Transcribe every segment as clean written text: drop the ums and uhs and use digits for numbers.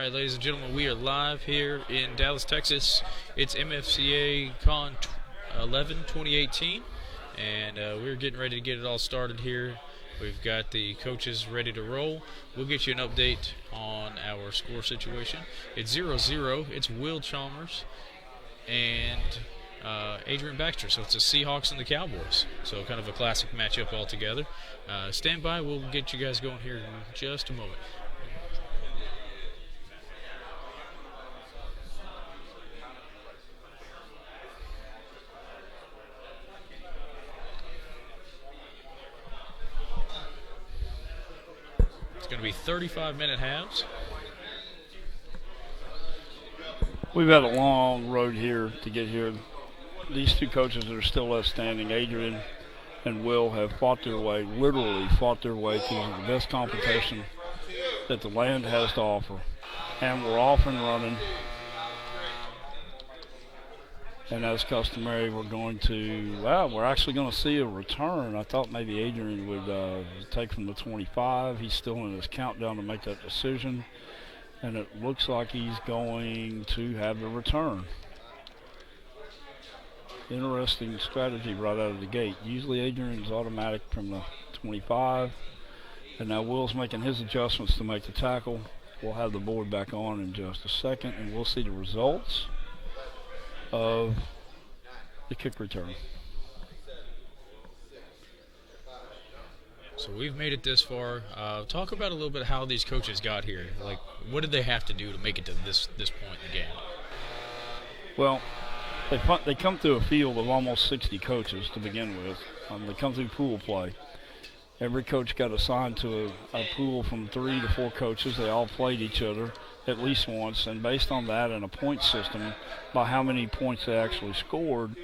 right, ladies and gentlemen, we are live here in Dallas, Texas. It's MFCA Con 11 2018, and we're getting ready to get it all started here. We've got the coaches ready to roll. We'll get you an update on our score situation. It's 0-0. It's Will Chalmers and Adrian Baxter. So it's the Seahawks and the Cowboys. So kind of a classic matchup altogether. Stand by. We'll get you guys going here in just a moment. Going to be 35-minute halves. We've had a long road here to get here. These two coaches that are still left standing, Adrian and Will, have fought their way, literally fought their way through the best competition that the land has to offer. And we're off and running. And as customary, we're actually going to see a return. I thought maybe Adrian would take from the 25. He's still in his countdown to make that decision. And it looks like he's going to have the return. Interesting strategy right out of the gate. Usually Adrian's automatic from the 25. And now Will's making his adjustments to make the tackle. We'll have the board back on in just a second, and we'll see the results of the kick return. So we've made it this far. Talk about a little bit how these coaches got here. Like, what did they have to do to make it to this point in the game? Well, they come through a field of almost 60 coaches to begin with. They come through pool play. Every coach got assigned to a pool from 3 to 4 coaches. They all played each other at least once, and based on that and a point system, by how many points they actually scored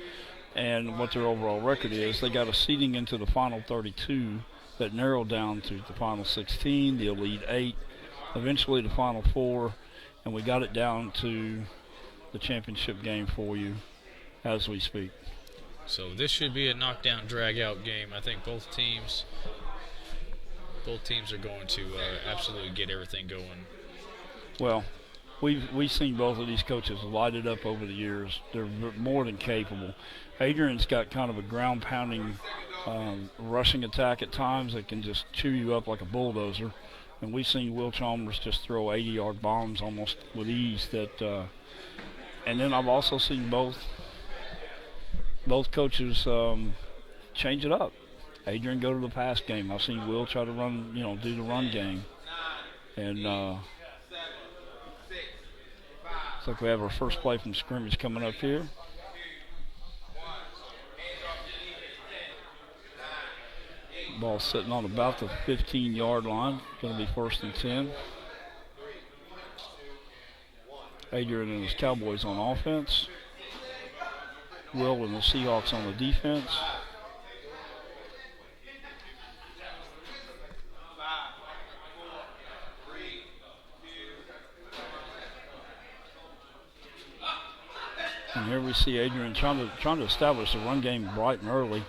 and what their overall record is, they got a seeding into the final 32 that narrowed down to the final 16, the Elite 8, eventually the final 4, and we got it down to the championship game for you as we speak. So this should be a knockdown, drag-out game. I think both teams are going to absolutely get everything going. Well, we've seen both of these coaches light it up over the years. They're more than capable. Adrian's got kind of a ground-pounding rushing attack at times that can just chew you up like a bulldozer. And we've seen Will Chalmers just throw 80-yard bombs almost with ease. And then I've also seen both coaches change it up. Adrian go to the pass game. I've seen Will try to run, do the run game. And looks like we have our first play from scrimmage coming up here. Ball sitting on about the 15-yard line. Going to be 1st and 10. Adrian and his Cowboys on offense. Will and the Seahawks on the defense. And here we see Adrian trying to establish the run game bright and early.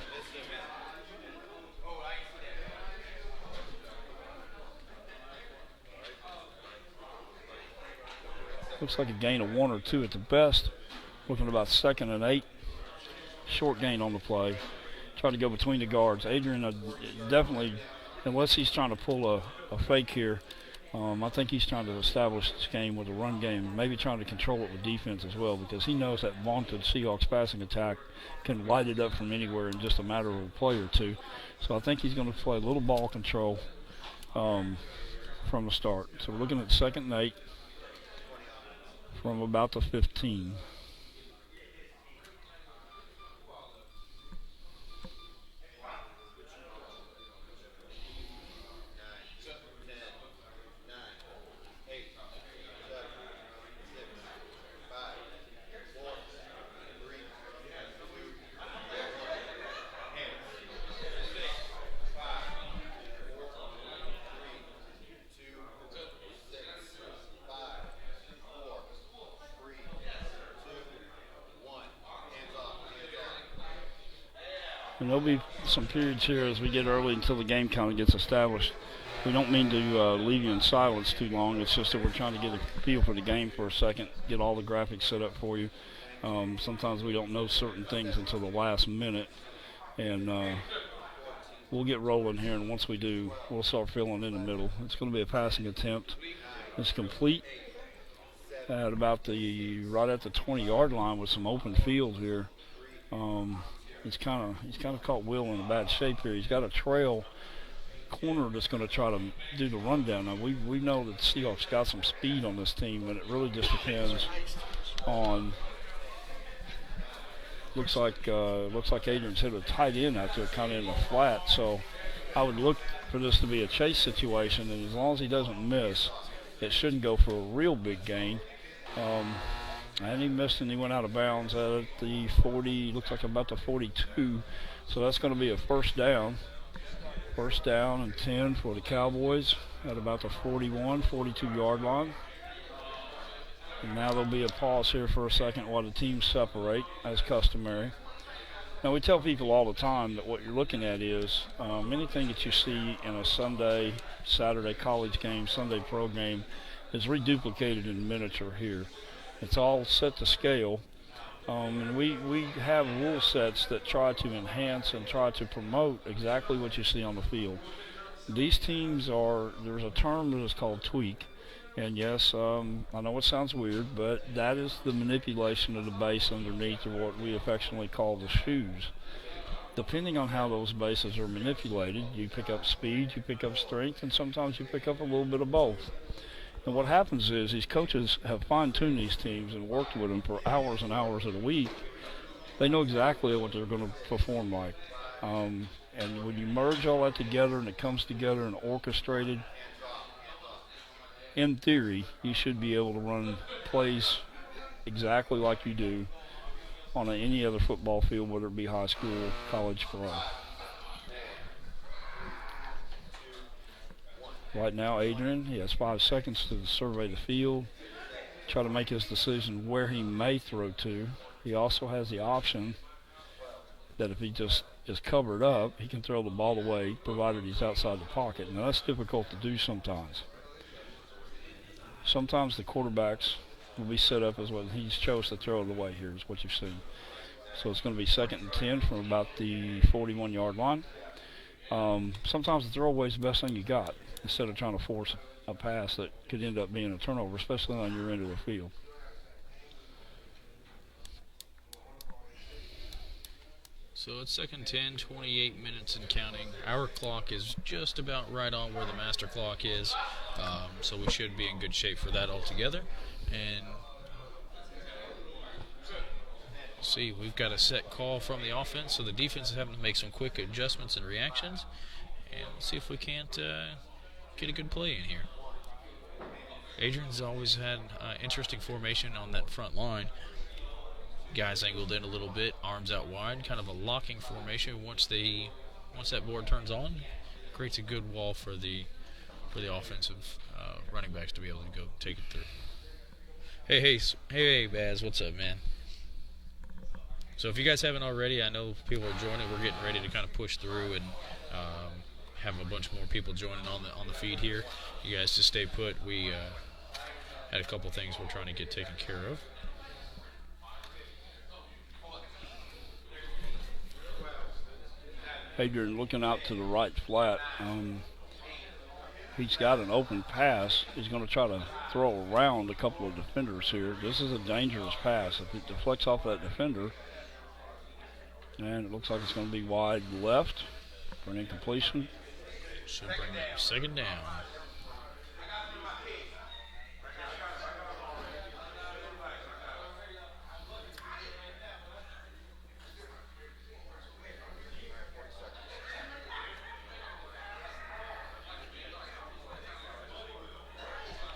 Looks like a gain of 1 or 2 at the best. Looking about 2nd and 8. Short gain on the play. Try to go between the guards. Adrian definitely, unless he's trying to pull a fake here, I think he's trying to establish this game with a run game, maybe trying to control it with defense as well, because he knows that vaunted Seahawks passing attack can light it up from anywhere in just a matter of a play or two. So I think he's going to play a little ball control from the start. So we're looking at 2nd and 8 from about the 15. And there'll be some periods here as we get early until the game kind of gets established We don't mean to leave you in silence too long. It's just that we're trying to get a feel for the game for a second, get all the graphics set up for you. Sometimes we don't know certain things until the last minute, and we'll get rolling here, and once we do, we'll start filling in the middle. It's going to be a passing attempt. It's complete at about right at the 20-yard line with some open field here. He's kind of caught Will in a bad shape here. He's got a trail corner that's going to try to do the rundown. Now we know that the Seahawks got some speed on this team, and it really just depends on. Looks like Adrian's hit a tight end out there, kind of in the flat. So I would look for this to be a chase situation, and as long as he doesn't miss, it shouldn't go for a real big gain. And he missed, and he went out of bounds at the 40. Looks like about the 42. So that's going to be a first down. First down and 10 for the Cowboys at about the 41, 42-yard line. And now there'll be a pause here for a second while the teams separate, as customary. Now, we tell people all the time that what you're looking at is anything that you see in a Sunday, Saturday college game, Sunday pro game is reduplicated in miniature here. It's all set to scale. And we have rule sets that try to enhance and try to promote exactly what you see on the field. These teams there's a term that is called tweak. And yes, I know it sounds weird, but that is the manipulation of the base underneath, or what we affectionately call the shoes. Depending on how those bases are manipulated, you pick up speed, you pick up strength, and sometimes you pick up a little bit of both. And what happens is these coaches have fine-tuned these teams and worked with them for hours and hours of the week. They know exactly what they're going to perform like. And when you merge all that together and it comes together and orchestrated, in theory, you should be able to run plays exactly like you do on any other football field, whether it be high school, college, pro. Right now, Adrian, he has 5 seconds to survey the field, try to make his decision where he may throw to. He also has the option that if he just is covered up, he can throw the ball away, provided he's outside the pocket. Now, that's difficult to do sometimes. Sometimes the quarterbacks will be set up as what he's chose to throw it away here, is what you've seen. So it's going to be 2nd and 10 from about the 41-yard line. Sometimes the throwaway is the best thing you got, instead of trying to force a pass that could end up being a turnover, especially on your end of the field. So it's 2nd 10, 28 minutes and counting. Our clock is just about right on where the master clock is, so we should be in good shape for that altogether. And see, we've got a set call from the offense, so the defense is having to make some quick adjustments and reactions, and see if we can't get a good play in here. Adrian's always had interesting formation on that front line. Guys angled in a little bit, arms out wide, kind of a locking formation. Once that board turns on, creates a good wall for the offensive running backs to be able to go take it through. Hey, Baz, what's up, man? So if you guys haven't already, I know people are joining. We're getting ready to kind of push through and have a bunch more people joining on the feed here. You guys just stay put. We had a couple things we're trying to get taken care of. Adrian looking out to the right flat. He's got an open pass. He's going to try to throw around a couple of defenders here. This is a dangerous pass. If it deflects off that defender, and it looks like it's going to be wide left for an incompletion. Should bring up 2nd down.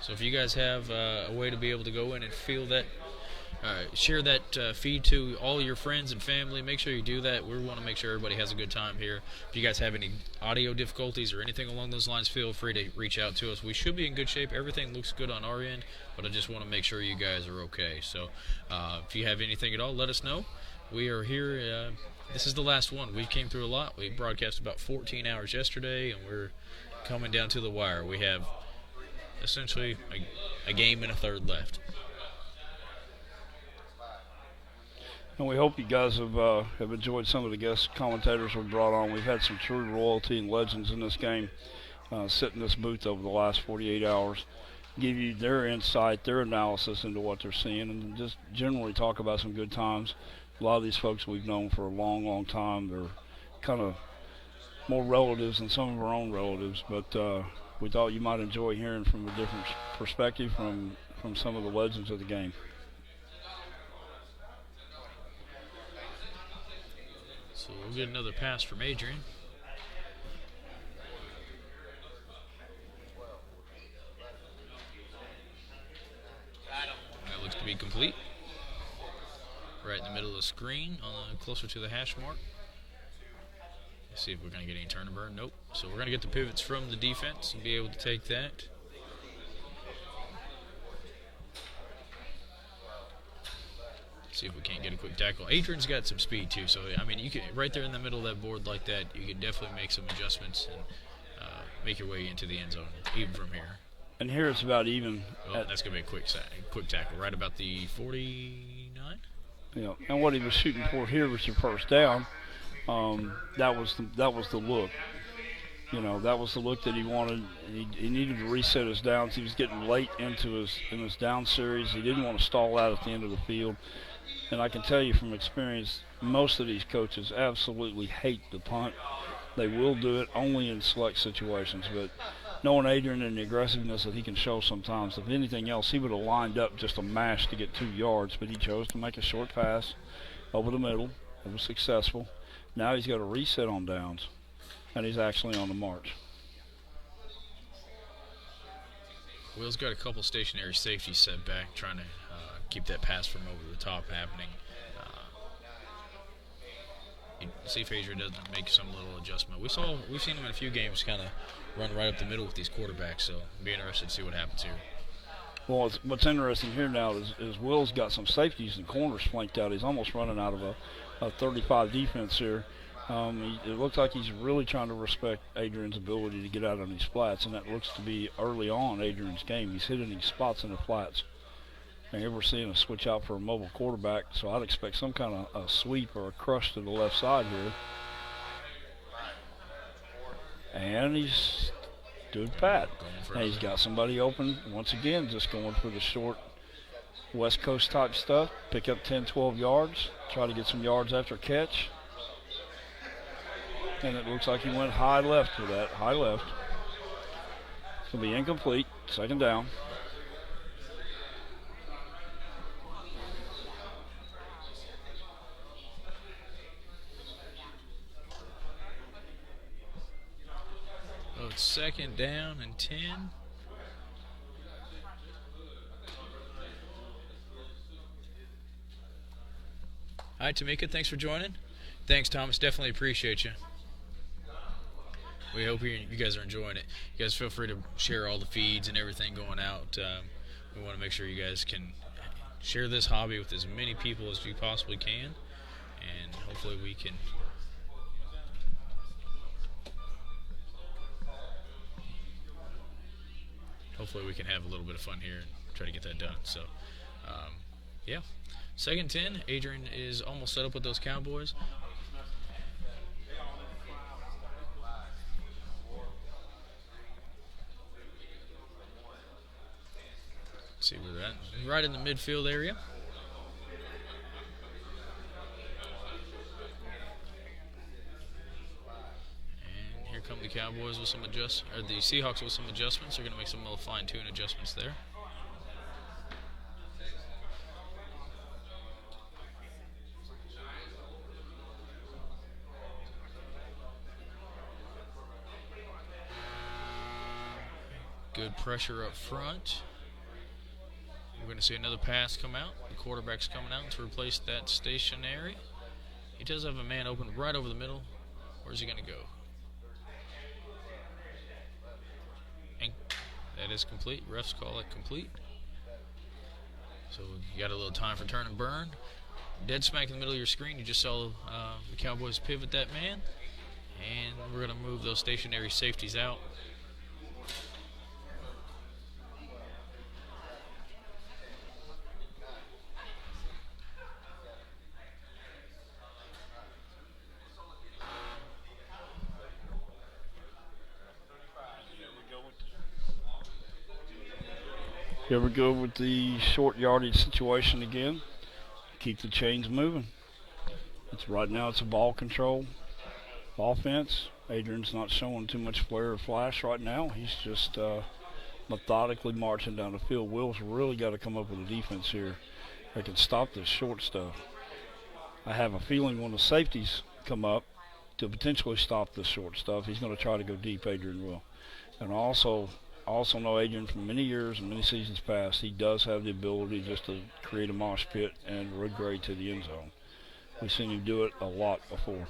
So if you guys have a way to be able to go in and feel that, share that feed to all your friends and family, make sure you do that. We want to make sure everybody has a good time here. If you guys have any audio difficulties or anything along those lines, feel free to reach out to us. We should be in good shape. Everything looks good on our end, but I just want to make sure you guys are okay. So if you have anything at all, let us know. We are here. This is the last one. We came through a lot. We broadcast about 14 hours yesterday, and we're coming down to the wire. We have essentially a game and a third left. And we hope you guys have enjoyed some of the guest commentators we brought on. We've had some true royalty and legends in this game sit in this booth over the last 48 hours, give you their insight, their analysis into what they're seeing, and just generally talk about some good times. A lot of these folks we've known for a long, long time. They're kind of more relatives than some of our own relatives, but we thought you might enjoy hearing from a different perspective from some of the legends of the game. So we'll get another pass from Adrian. That looks to be complete. Right in the middle of the screen, closer to the hash mark. Let's see if we're going to get any turn and burn. Nope. So we're going to get the pivots from the defense and be able to take that. See if we can't get a quick tackle. Adrian's got some speed too, so I mean, you can right there in the middle of that board like that, you can definitely make some adjustments and make your way into the end zone, even from here. And here it's about even. Oh, that's gonna be a quick tackle, right about the 49. Yeah, and what he was shooting for here was your first down. That was the look. You know, that was the look that he wanted. He needed to reset his downs. He was getting late in his down series. He didn't want to stall out at the end of the field. And I can tell you from experience, most of these coaches absolutely hate the punt. They will do it only in select situations. But knowing Adrian and the aggressiveness that he can show sometimes, if anything else, he would have lined up just a mash to get 2 yards. But he chose to make a short pass over the middle. It was successful. Now he's got a reset on downs, and he's actually on the march. Will's got a couple stationary safeties set back, trying to keep that pass from over the top happening. See if Adrian doesn't make some little adjustment. We've seen him in a few games kind of run right up the middle with these quarterbacks, so I'll be interested to see what happens here. Well, what's interesting here now is Will's got some safeties and corners flanked out. He's almost running out of a 35 defense here. It looks like he's really trying to respect Adrian's ability to get out on these flats, and that looks to be early on Adrian's game. He's hitting these spots in the flats. And here we're seeing a switch out for a mobile quarterback, so I'd expect some kind of a sweep or a crush to the left side here. And he's stood pat. And he's got somebody open, once again, just going for the short West Coast type stuff. Pick up 10, 12 yards, try to get some yards after catch. And it looks like he went high left with that, high left. It's going to be incomplete, second down. Oh, it's second down and 10. Hi, Tamika. Thanks for joining. Thanks, Thomas. Definitely appreciate you. We hope you guys are enjoying it. You guys feel free to share all the feeds and everything going out. We want to make sure you guys can share this hobby with as many people as you possibly can. And hopefully we can have a little bit of fun here and try to get that done. So, yeah. Second 10. Adrian is almost set up with those Cowboys. See where they're at. Right in the midfield area. And here come the Cowboys with some the Seahawks with some adjustments. They're going to make some little fine-tune adjustments there. Good pressure up front. We're going to see another pass come out. The quarterback's coming out to replace that stationary. He does have a man open right over the middle. Where's he going to go? And that is complete. Refs call it complete. So you got a little time for turn and burn. Dead smack in the middle of your screen, you just saw the Cowboys pivot that man. And we're going to move those stationary safeties out. Here we go with the short yardage situation again. Keep the chains moving. Right now it's a ball control offense. Adrian's not showing too much flare or flash right now. He's just methodically marching down the field. Will's really got to come up with a defense here that can stop this short stuff. I have a feeling when the safeties come up to potentially stop this short stuff, he's going to try to go deep, Adrian will. And I also know Adrian from many years and many seasons past, he does have the ability just to create a mosh pit and road grade to the end zone. We've seen him do it a lot before.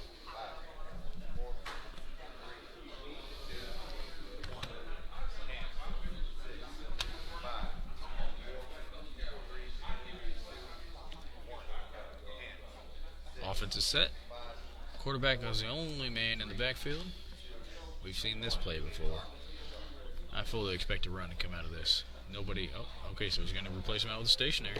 Offense is set. Quarterback is the only man in the backfield. We've seen this play before. I fully expect a run to come out of this. Nobody. Oh, okay, so he's going to replace him out with a stationary.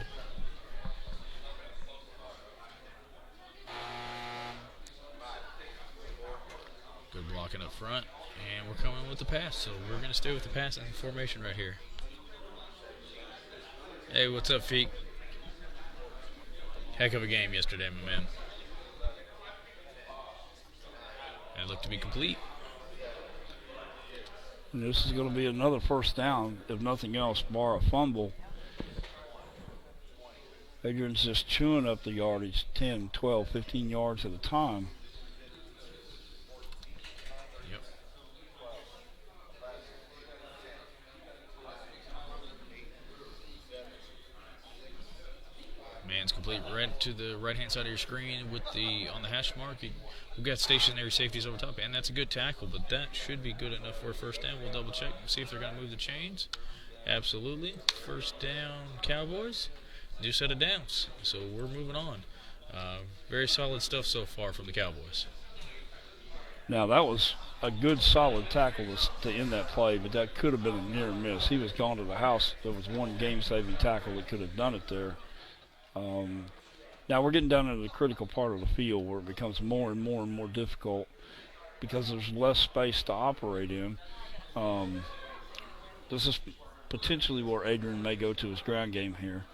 Good blocking up front, and we're coming with the pass, so we're going to stay with the passing formation right here. Hey, what's up, Feek? Heck of a game yesterday, my man. And it looked to be complete. And this is going to be another first down, if nothing else, bar a fumble. Adrian's just chewing up the yardage, 10, 12, 15 yards at a time. Yep. Man's complete right to the right-hand side of your screen with the on the hash mark. We've got stationary safeties over top, and that's a good tackle, but that should be good enough for a first down. We'll double check and see if they're going to move the chains. Absolutely. First down, Cowboys. New set of downs, so we're moving on. Very solid stuff so far from the Cowboys. Now, that was a good, solid tackle to end that play, but that could have been a near miss. He was gone to the house. There was one game-saving tackle that could have done it there. Now we're getting down into the critical part of the field where it becomes more and more and more difficult because there's less space to operate in. This is potentially where Adrian may go to his ground game here.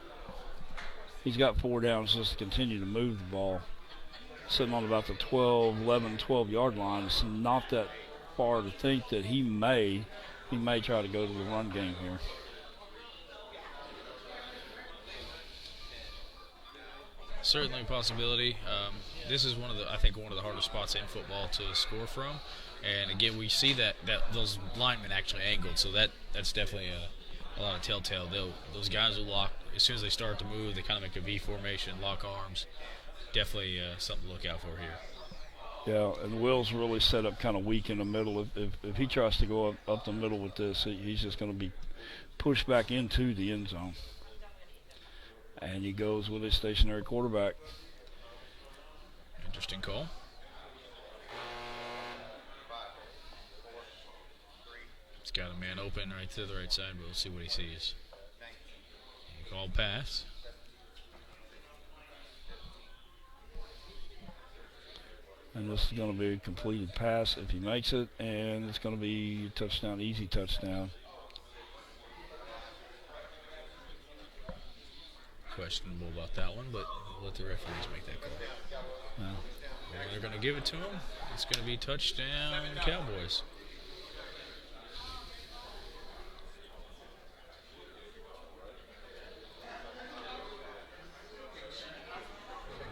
He's got 4 downs just to continue to move the ball. Sitting on about the 12 yard line. It's not that far to think that he may try to go to the run game here. Certainly a possibility. This is one of the hardest spots in football to score from, and again we see that those linemen actually angled, so that's definitely a lot of telltale. Those guys will lock as soon as they start to move. They kind of make a V formation, lock arms. Definitely something to look out for here. Yeah, and Will's really set up kind of weak in the middle. If he tries to go up the middle with this, he's just going to be pushed back into the end zone. And he goes with his stationary quarterback. Interesting call. He's got a man open right to the right side, but we'll see what he sees. Called pass. And this is going to be a completed pass if he makes it, and it's going to be a touchdown, easy touchdown. Questionable about that one, but we'll let the referees make that call. Wow. They're going to give it to him. It's going to be touchdown Cowboys.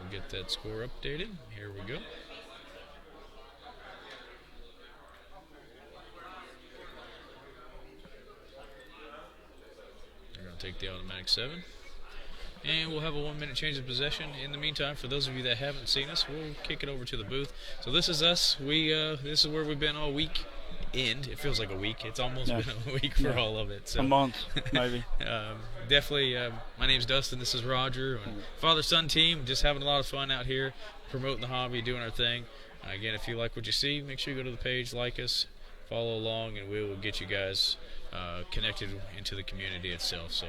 We'll get that score updated. Here we go. They're going to take the automatic 7. And we'll have a 1-minute change of possession. In the meantime, for those of you that haven't seen us, we'll kick it over to the booth. So this is us. This is where we've been all week. It feels like a week. It's almost been a week for all of it. So. A month, maybe. Definitely. My name's Dustin. This is Roger. Father-son team. Just having a lot of fun out here, promoting the hobby, doing our thing. Again, if you like what you see, make sure you go to the page, like us, follow along, and we will get you guys connected into the community itself. So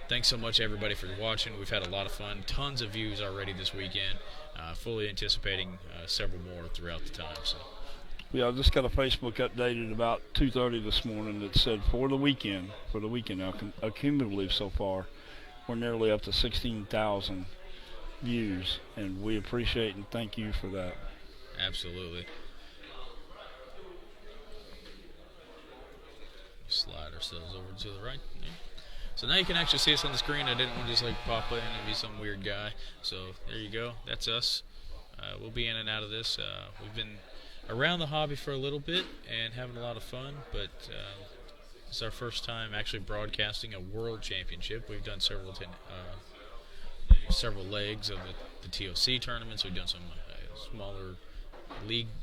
thanks so much, everybody, for watching. We've had a lot of fun. Tons of views already this weekend. Fully anticipating several more throughout the time. So Yeah, I just got a Facebook updated about 2:30 this morning that said for the weekend now, cumulative so far, we're nearly up to 16,000 views, and we appreciate and thank you for that. Absolutely. Slide ourselves over to the right. Yeah. So now you can actually see us on the screen. I didn't want to just like pop in and be some weird guy. So there you go. That's us. We'll be in and out of this. We've been around the hobby for a little bit and having a lot of fun, but it's our first time actually broadcasting a world championship. We've done several legs of the TOC tournaments. We've done some smaller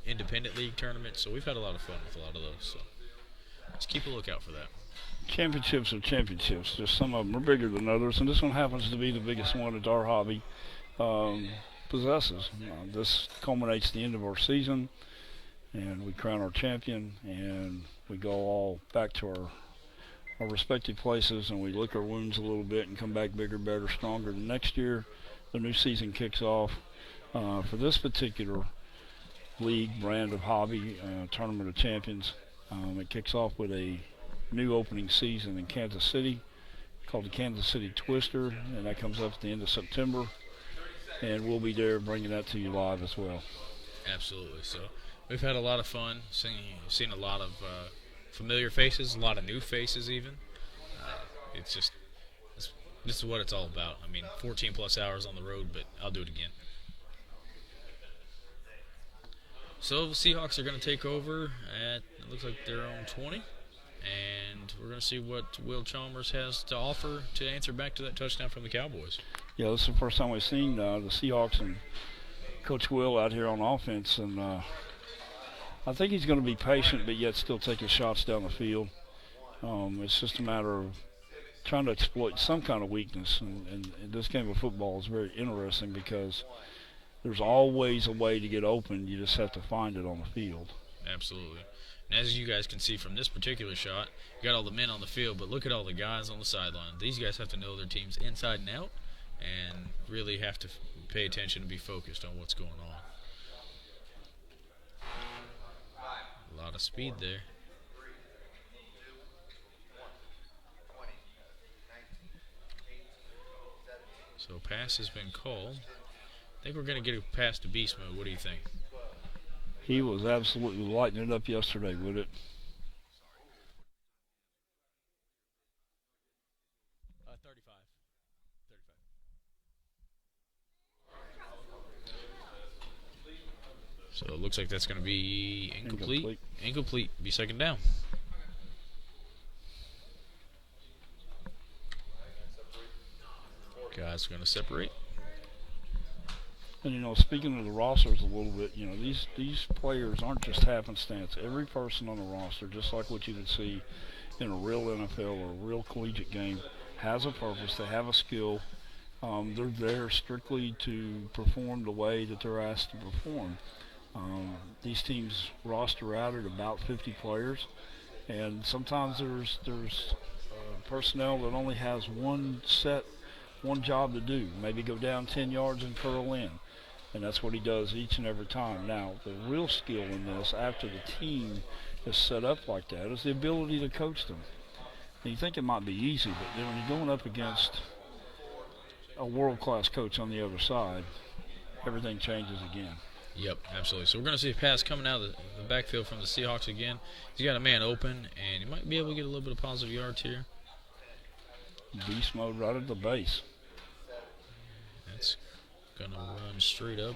independent league tournaments. So we've had a lot of fun with a lot of those. So let's keep a lookout for that. Championships are championships. Just some of them are bigger than others, and this one happens to be the biggest one that our hobby possesses. This culminates the end of our season, and we crown our champion, and we go all back to our respective places, and we lick our wounds a little bit and come back bigger, better, stronger. The next year, the new season kicks off. For this particular league brand of hobby, Tournament of Champions, it kicks off with a new opening season in Kansas City called the Kansas City Twister, and that comes up at the end of September, and we'll be there bringing that to you live as well. Absolutely. So we've had a lot of fun, seen a lot of familiar faces, a lot of new faces even. This is what it's all about. I mean, 14 plus hours on the road, but I'll do it again. So the Seahawks are going to take over at, it looks like their own 20. And we're going to see what Will Chalmers has to offer to answer back to that touchdown from the Cowboys. Yeah, this is the first time we've seen the Seahawks and Coach Will out here on offense. And I think he's going to be patient but yet still taking shots down the field. It's just a matter of trying to exploit some kind of weakness. And this game of football is very interesting because there's always a way to get open. You just have to find it on the field. Absolutely. And as you guys can see from this particular shot, you got all the men on the field, but look at all the guys on the sideline. These guys have to know their teams inside and out and really have to pay attention and be focused on what's going on. A lot of speed there. So pass has been called. I think we're going to get a pass to Beast Mode. What do you think? He was absolutely lighting it up yesterday with it. 35. So it looks like that's going to be incomplete. Incomplete. Be second down. Guys are going to separate. And, speaking of the rosters a little bit, these players aren't just happenstance. Every person on the roster, just like what you would see in a real NFL or a real collegiate game, has a purpose. They have a skill. They're there strictly to perform the way that they're asked to perform. These teams roster out at about 50 players, and sometimes there's personnel that only has one job to do, maybe go down 10 yards and curl in. And that's what he does each and every time. Now, the real skill in this, after the team is set up like that, is the ability to coach them. And you think it might be easy, but then when you're going up against a world-class coach on the other side, everything changes again. Yep, absolutely. So we're going to see a pass coming out of the backfield from the Seahawks again. He's got a man open, and he might be able to get a little bit of positive yards here. Beast mode right at the base. That's going to run straight up.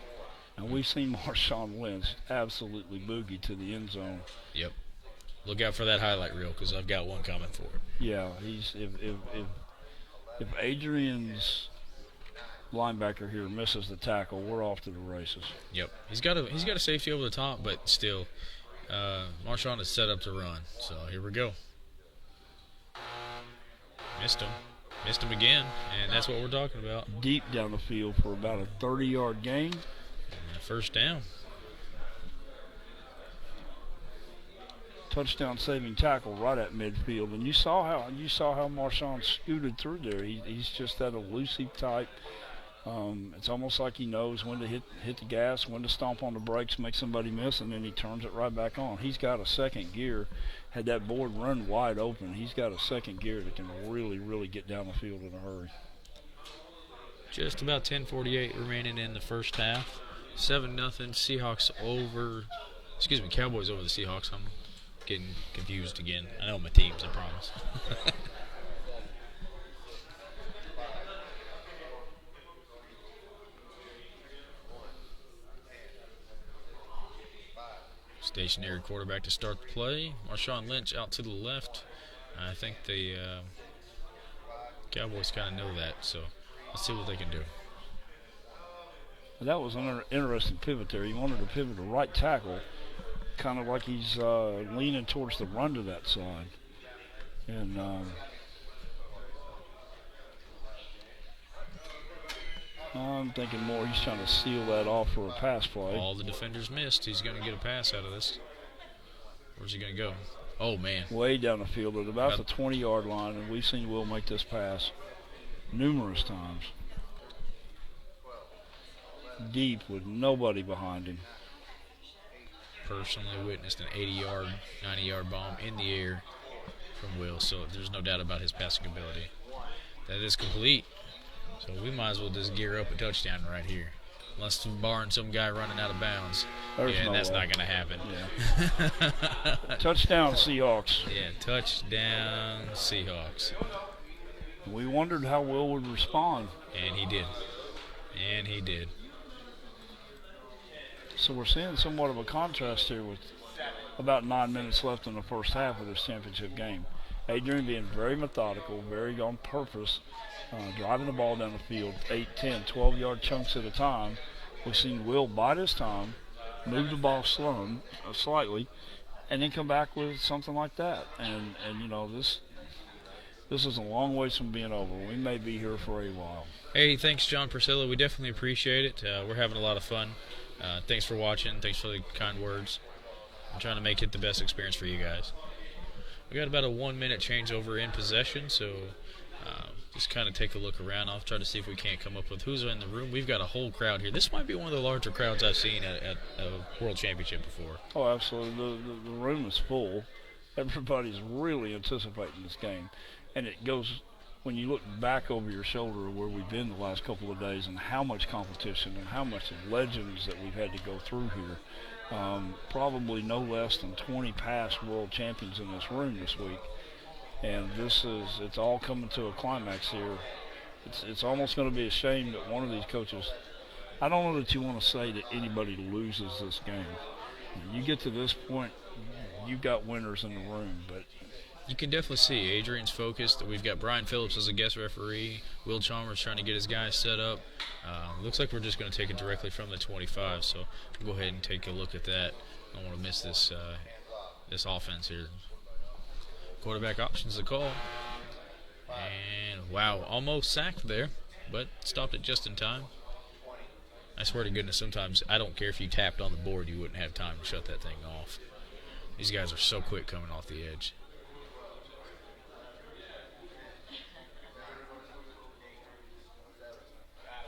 And we've seen Marshawn Lynch absolutely boogie to the end zone. Yep. Look out for that highlight reel because I've got one coming for it. Yeah, if Adrian's linebacker here misses the tackle, we're off to the races. Yep. He's got a safety over the top, but still, Marshawn is set up to run. So here we go. Missed him again, and that's what we're talking about. Deep down the field for about a 30-yard gain. And first down. Touchdown saving tackle right at midfield, and you saw how Marshawn scooted through there. He's just that elusive type. It's almost like he knows when to hit the gas, when to stomp on the brakes, make somebody miss, and then he turns it right back on. He's got a second gear. Had that board run wide open, he's got a second gear that can really, really get down the field in a hurry. Just about 10:48 remaining in the first half. 7-0 Seahawks over. Excuse me, Cowboys over the Seahawks. I'm getting confused again. I know my teams, I promise. Stationary quarterback to start the play. Marshawn Lynch out to the left. I think the Cowboys kind of know that, so let's see what they can do. That was an interesting pivot there. He wanted to pivot to right tackle, kind of like he's leaning towards the run to that side. And I'm thinking more he's trying to seal that off for a pass play. All the defenders missed. He's going to get a pass out of this. Where's he going to go? Oh, man. Way down the field at about the 20-yard line, and we've seen Will make this pass numerous times. Deep with nobody behind him. Personally witnessed an 80-yard, 90-yard bomb in the air from Will, so there's no doubt about his passing ability. That is complete. So we might as well just gear up a touchdown right here. Unless barring some guy running out of bounds. That's not going to happen. Yeah. Touchdown Seahawks. Yeah, touchdown Seahawks. We wondered how Will would respond. And he did. And he did. So we're seeing somewhat of a contrast here with about 9 minutes left in the first half of this championship game. Adrian being very methodical, very on purpose, driving the ball down the field 8, 10, 12-yard chunks at a time. We've seen Will bide his time, move the ball slightly, and then come back with something like that. And you know, this is a long ways from being over. We may be here for a while. Hey, thanks, John Priscilla. We definitely appreciate it. We're having a lot of fun. Thanks for watching. Thanks for the kind words. I'm trying to make it the best experience for you guys. We got about a 1-minute changeover in possession, so just kind of take a look around. I'll try to see if we can't come up with who's in the room. We've got a whole crowd here. This might be one of the larger crowds I've seen at a World Championship before. Oh, absolutely. The room is full. Everybody's really anticipating this game. And it goes, when you look back over your shoulder where we've been the last couple of days and how much competition and how much legends that we've had to go through here. Probably no less than 20 past world champions in this room this week. And it's all coming to a climax here. It's almost going to be a shame that one of these coaches, I don't know that you want to say that anybody loses this game. You get to this point, you've got winners in the room, but you can definitely see Adrian's focused. We've got Brian Phillips as a guest referee. Will Chalmers trying to get his guys set up. Looks like we're just going to take it directly from the 25, so we'll go ahead and take a look at that. I don't want to miss this offense here. Quarterback option's the call. And, wow, almost sacked there, but stopped it just in time. I swear to goodness, sometimes I don't care if you tapped on the board, you wouldn't have time to shut that thing off. These guys are so quick coming off the edge.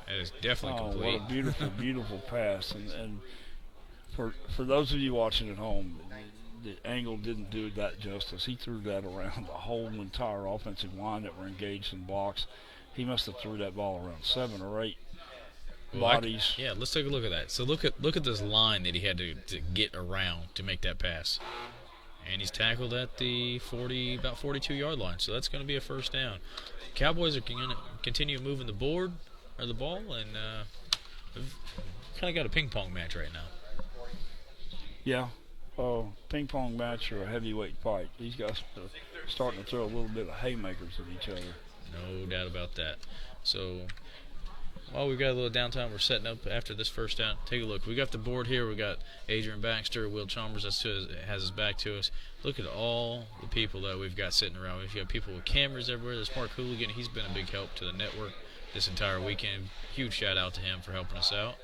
That is definitely complete. What a beautiful, beautiful pass. And for those of you watching at home, the angle didn't do that justice. He threw that around the whole entire offensive line that were engaged in blocks. He must have threw that ball around 7 or 8 bodies. Yeah, let's take a look at that. So look at this line that he had to get around to make that pass. And he's tackled at the about 42-yard line. So that's going to be a first down. Cowboys are going to continue moving the ball, and we've kind of got a ping-pong match right now. Yeah. Ping pong match or a heavyweight fight. These guys are starting to throw a little bit of haymakers at each other. No doubt about that. So while we've got a little downtime, we're setting up after this first down. Take a look. We got the board here. We got Adrian Baxter, Will Chalmers has his back to us. Look at all the people that we've got sitting around. We've got people with cameras everywhere. There's Mark Hooligan. He's been a big help to the network this entire weekend. Huge shout out to him for helping us out.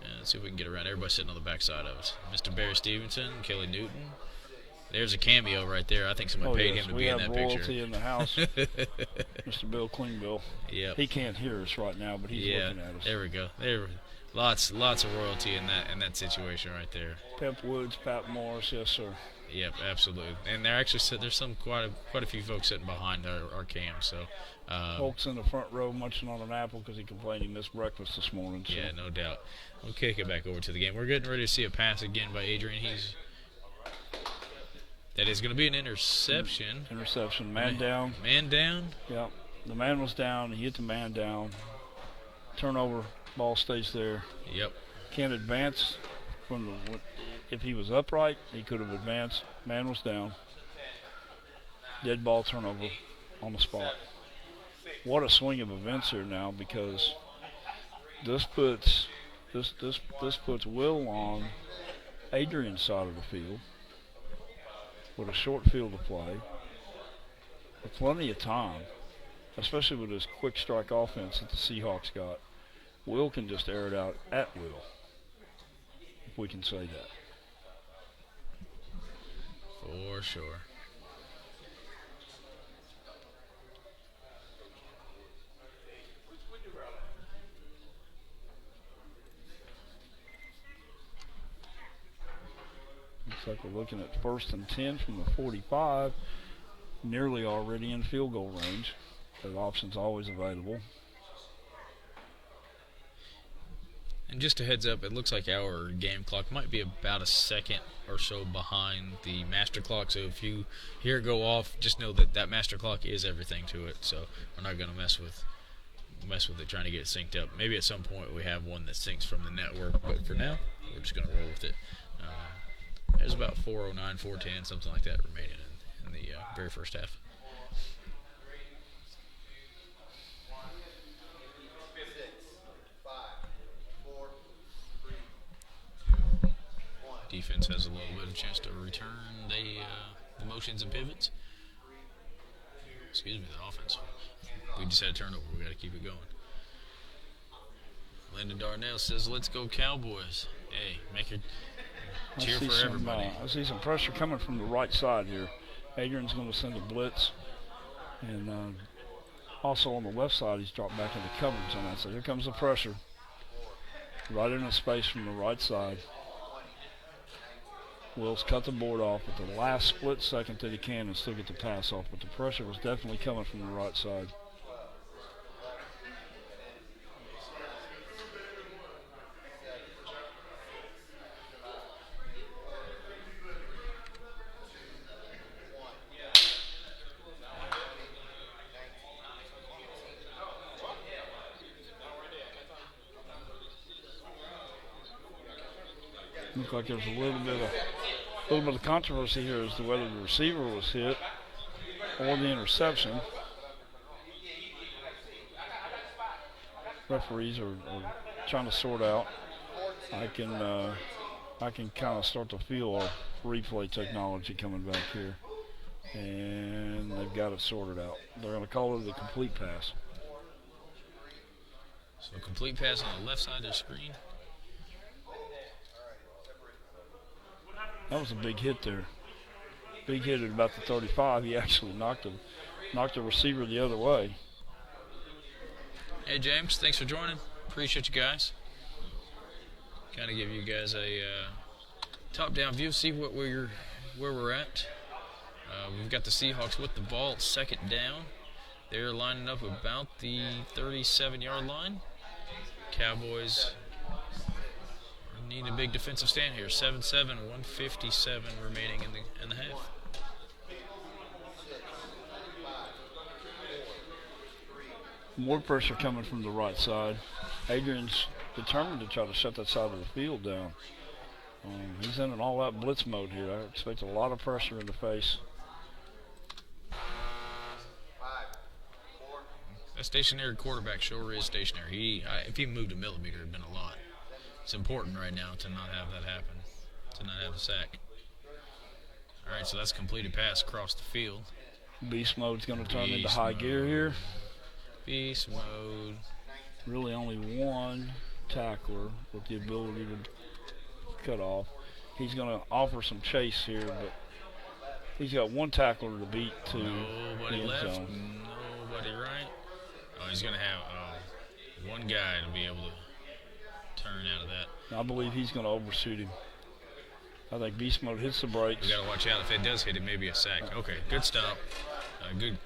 And let's see if we can get around. Everybody sitting on the back side of us. Mr. Barry Stevenson, Kelly Newton, There's a cameo right there. I think somebody paid him to be in that picture. We have royalty in the house. Mr. Bill Klingbill. Yep. He can't hear us right now, but he's looking at us. There we go. Lots of royalty in that situation right there. Pep Woods, Pat Morris, yes sir. Yep, absolutely. And there's quite a few folks sitting behind our cam. So folks in the front row munching on an apple because he complained he missed breakfast this morning. So. Yeah, no doubt. We'll kick it back over to the game. We're getting ready to see a pass again by Adrian. That is going to be an interception. Interception. Man down. Man down? Yep. The man was down. He hit the man down. Turnover. Ball stays there. Yep. Can't advance if he was upright, he could have advanced. Man was down. Dead ball turnover on the spot. What a swing of events here now, because this puts Will on Adrian's side of the field with a short field to play, with plenty of time, especially with this quick strike offense that the Seahawks got. Will can just air it out at will, if we can say that. For sure. Looks like we're looking at 1st and 10 from the 45, nearly already in field goal range. That option's always available. And just a heads up, it looks like our game clock might be about a second or so behind the master clock. So if you hear it go off, just know that master clock is everything to it. So we're not going to mess with it trying to get it synced up. Maybe at some point we have one that syncs from the network, but for now we're just going to roll with it. There's about 4:09, 4:10, something like that remaining in the very first half. Defense has a little bit of chance to return the motions and pivots. Excuse me, the offense. We just had a turnover. We got to keep it going. Landon Darnell says, "Let's go Cowboys." Hey, make it cheer for everybody. I see some pressure coming from the right side here. Adrian's going to send a blitz, and also on the left side, he's dropped back into coverage on that side. Here comes the pressure, right in the space from the right side. Will's cut the board off at the last split second that he can and still get the pass off, but the pressure was definitely coming from the right side. Looked like there was a little bit of controversy here as to whether the receiver was hit or the interception. Referees are trying to sort out. I can kind of start to feel our replay technology coming back here, and they've got it sorted out. They're going to call it a complete pass. So complete pass on the left side of the screen. That was a big hit there. Big hit at about the 35. He actually knocked the receiver the other way. Hey, James, thanks for joining. Appreciate you guys. Kind of give you guys a top-down view, see where we're at. We've got the Seahawks with the ball at 2nd down. They're lining up about the 37-yard line. Cowboys need a big defensive stand here. 7-7, 157 remaining in the half. More pressure coming from the right side. Adrian's determined to try to shut that side of the field down. He's in an all-out blitz mode here. I expect a lot of pressure in the face. That stationary quarterback sure is stationary. If he moved a millimeter, it would have been a lot. It's important right now to not have that happen, to not have a sack. All right, so that's a completed pass across the field. Beast mode's going to turn into high gear here. Beast mode. Really only one tackler with the ability to cut off. He's going to offer some chase here, but He's got one tackler to beat to Nobody the end left. zone. Nobody right. Oh, he's going to have one guy to be able to turn out of that. I believe he's going to overshoot him. I think Beast Mode hits the brakes. We got to watch out. If it does hit, it may be a sack. Okay, good stop.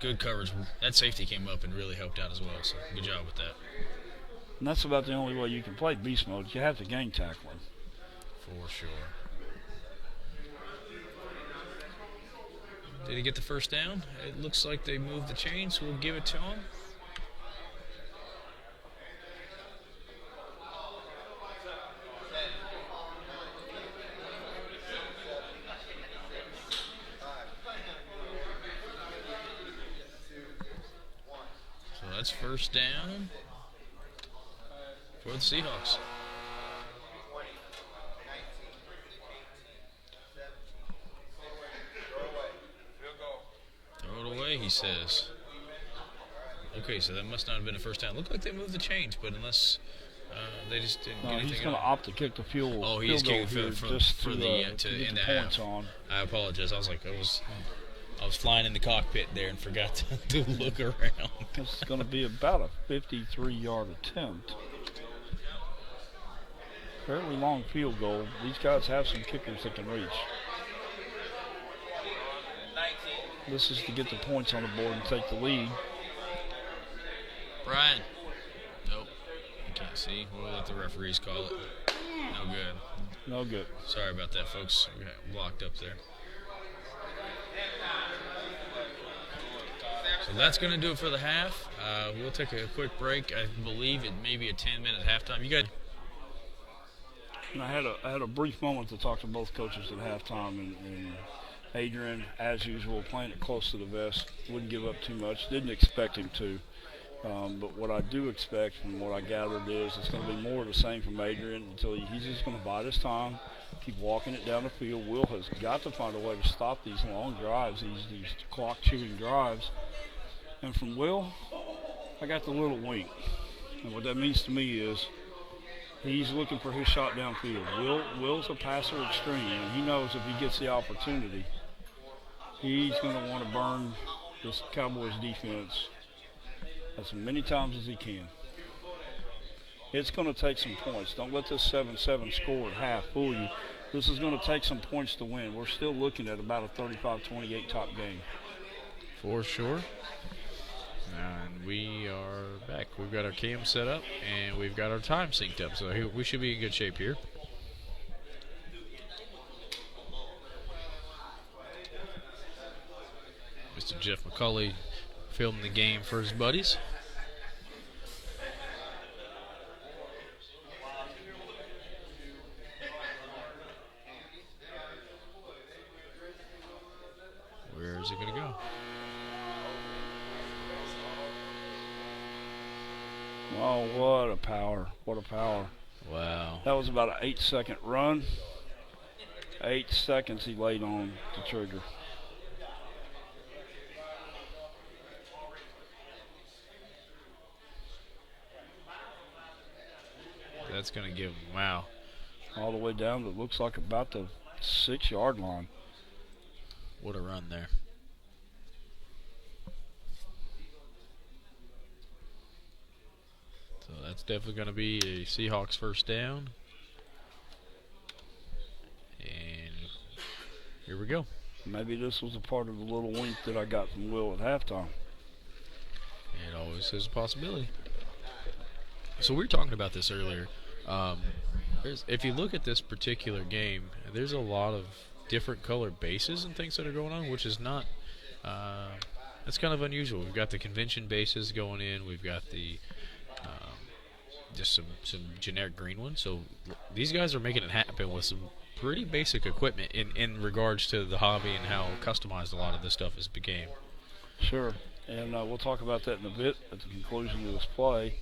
Good coverage. That safety came up and really helped out as well, so good job with that. And that's about the only way you can play Beast Mode. You have to gang tackle him. For sure. Did he get the first down? It looks like they moved the chains, so we'll give it to him. So that's first down for the Seahawks. Throw it away, he says. Okay, so that must not have been a first down. Looked like they moved the chains, but unless they just didn't get anything. He's going to opt to kick the field. Oh, he's kicking for the to end the the points half. on. I apologize. I was flying in the cockpit there and forgot to look around. This is going to be about a 53-yard attempt. Fairly long field goal. These guys have some kickers that can reach. This is to get the points on the board and take the lead. Brian. Nope. I can't see. We'll let the referees call it. No good. No good. Sorry about that, folks. We got blocked up there. So that's going to do it for the half. We'll take a quick break. I believe it may be a 10-minute halftime. You guys. And I had a brief moment to talk to both coaches at halftime, and Adrian, as usual, playing it close to the vest, wouldn't give up too much. Didn't expect him to. But what I do expect from what I gathered is it's going to be more of the same from Adrian until he's just going to bide his time, keep walking it down the field. Will has got to find a way to stop these long drives, these clock-chewing drives. And from Will, I got the little wink. And what that means to me is he's looking for his shot downfield. Will's a passer extreme, and he knows if he gets the opportunity, he's going to want to burn this Cowboys defense as many times as he can. It's going to take some points. Don't let this 7-7 score at half fool you. This is going to take some points to win. We're still looking at about a 35-28 top game. For sure. And we are back. We've got our cam set up, and we've got our time synced up. So we should be in good shape here. Mr. Jeff McCulley filming the game for his buddies. Where is it going to go? Oh, what a power. What a power. Wow. That was about an 8-second run. 8 seconds he laid on the trigger. That's going to give him, wow. All the way down to, looks like about the 6-yard line. What a run there. So that's definitely going to be a Seahawks first down. And here we go. Maybe this was a part of the little wink that I got from Will at halftime. It always is a possibility. So we were talking about this earlier. If you look at this particular game, there's a lot of different color bases and things that are going on, which is not, that's kind of unusual. We've got the convention bases going in. We've got the just some generic green ones. So these guys are making it happen with some pretty basic equipment in regards to the hobby and how customized a lot of this stuff has became. Sure, and we'll talk about that in a bit at the conclusion of this play.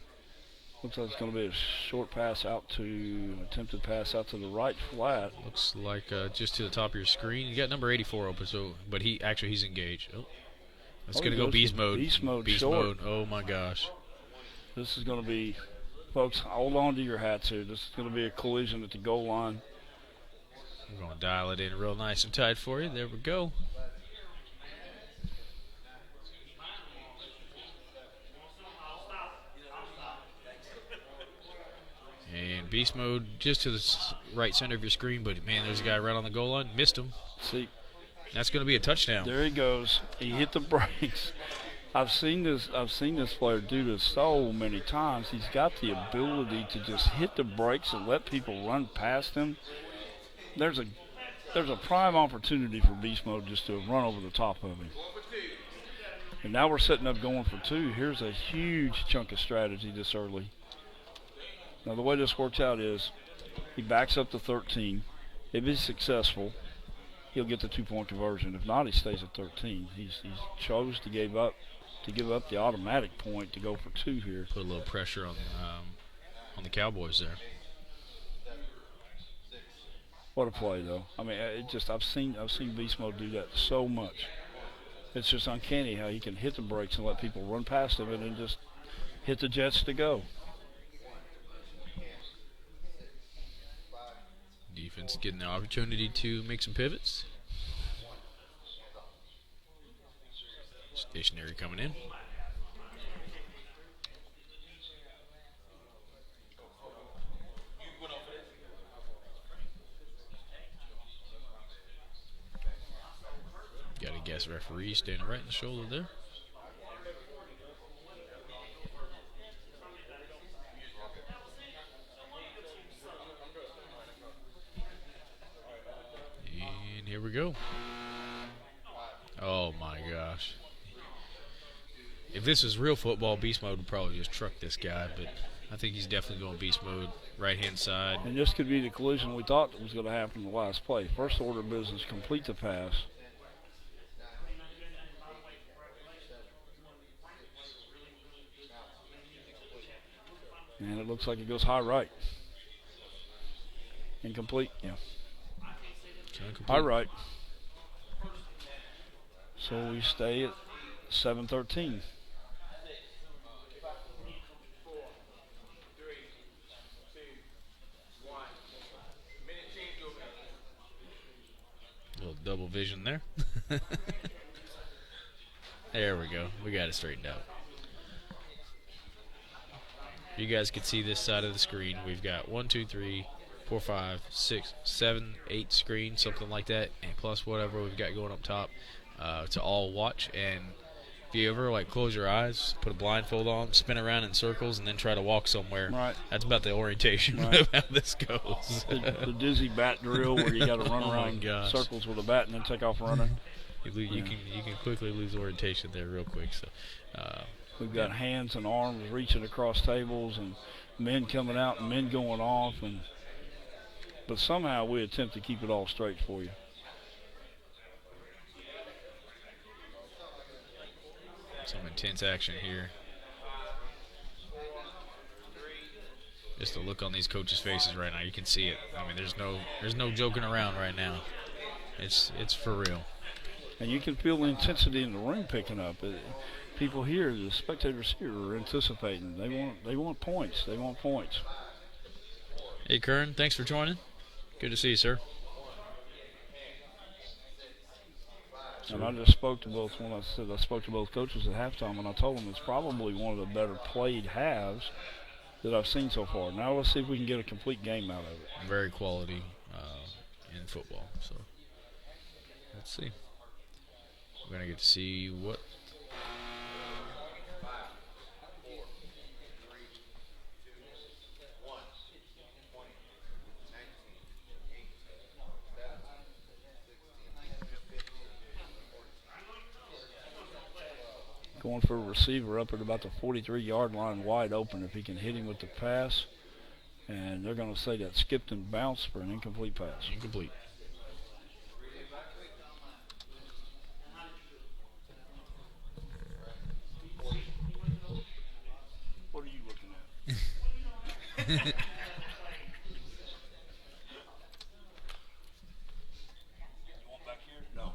Looks like it's going to be a short pass out to, attempted pass out to the right flat. Looks like just to the top of your screen. You got number 84 open, so but he's engaged. Oh, that's going to go beast mode. Beast mode. Beast short. mode. Oh my gosh. This is going to be, folks, hold on to your hats here. This is going to be a collision at the goal line. We're going to dial it in real nice and tight for you. There we go. Beast mode just to the right center of your screen, but man, there's a guy right on the goal line. Missed him. See, that's going to be a touchdown. There he goes. He hit the brakes. I've seen this player do this so many times. He's got the ability to just hit the brakes and let people run past him. There's a prime opportunity for beast mode just to run over the top of him. And now we're setting up going for 2. Here's a huge chunk of strategy this early. Now the way this works out is he backs up to 13. If he's successful, he'll get the 2-point conversion. If not, he stays at 13. He's chose to give up the automatic point to go for 2 here. Put a little pressure on the Cowboys there. What a play, though. I mean, I've seen beast mode do that so much. It's just uncanny how he can hit the brakes and let people run past him and then just hit the jets to go. Defense getting the opportunity to make some pivots. Stationary coming in. Got a guest referee standing right in the shoulder there. And here we go. Oh my gosh. If this was real football, beast mode would probably just truck this guy, but I think he's definitely going beast mode, right-hand side. And this could be the collision we thought was going to happen in the last play. First order of business, complete the pass. And it looks like it goes high right. Incomplete, yeah. High right. So we stay at 7-13. Little double vision there. There we go. We got it straightened out. You guys can see this side of the screen. We've got 1, 2, 3, 4, 5, 6, 7, 8 screens, something like that, and plus whatever we've got going up top to all watch. And if you ever like close your eyes, put a blindfold on, spin around in circles, and then try to walk somewhere, right, that's about the orientation of how this goes. The dizzy bat drill where you got to run around circles with a bat and then take off running. You can quickly lose orientation there real quick. So. We've got hands and arms reaching across tables and men coming out and men going off, but somehow we attempt to keep it all straight for you. Some intense action here. Just the look on these coaches' faces right now, you can see it. I mean, there's no joking around right now. It's for real. And you can feel the intensity in the room picking up. People here, the spectators here, are anticipating. They want points. They want points. Hey, Kern, thanks for joining. Good to see you, sir. And I just spoke to both. When I said I spoke to both coaches at halftime, and I told them it's probably one of the better played halves that I've seen so far. Now let's see if we can get a complete game out of it. Very quality in football. So let's see. We're gonna get to see what. Going for a receiver up at about the 43-yard line, wide open if he can hit him with the pass. And they're going to say that skipped and bounced for an incomplete pass. Incomplete. What are you looking at? You want back here? No.